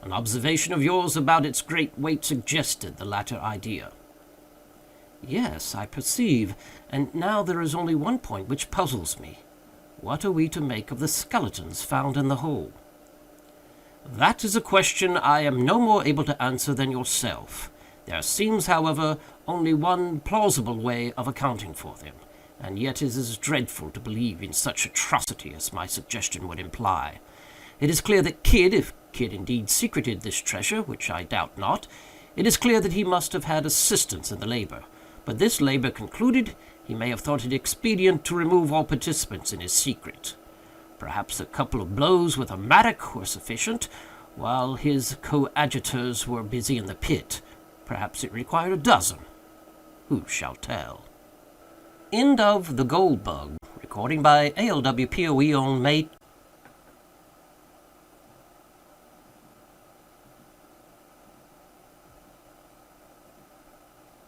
An observation of yours about its great weight suggested the latter idea. Yes, I perceive, and now there is only one point which puzzles me. What are we to make of the skeletons found in the hole? That is a question I am no more able to answer than yourself. There seems, however, only one plausible way of accounting for them, and yet it is dreadful to believe in such atrocity as my suggestion would imply. It is clear that Kidd, if Kidd indeed secreted this treasure, which I doubt not, it is clear that he must have had assistance in the labor. But this labor concluded, he may have thought it expedient to remove all participants in his secret. Perhaps a couple of blows with a mattock were sufficient, while his coadjutors were busy in the pit. Perhaps it required a dozen. Who shall tell? End of The Gold Bug. Recording by ALWPOE on May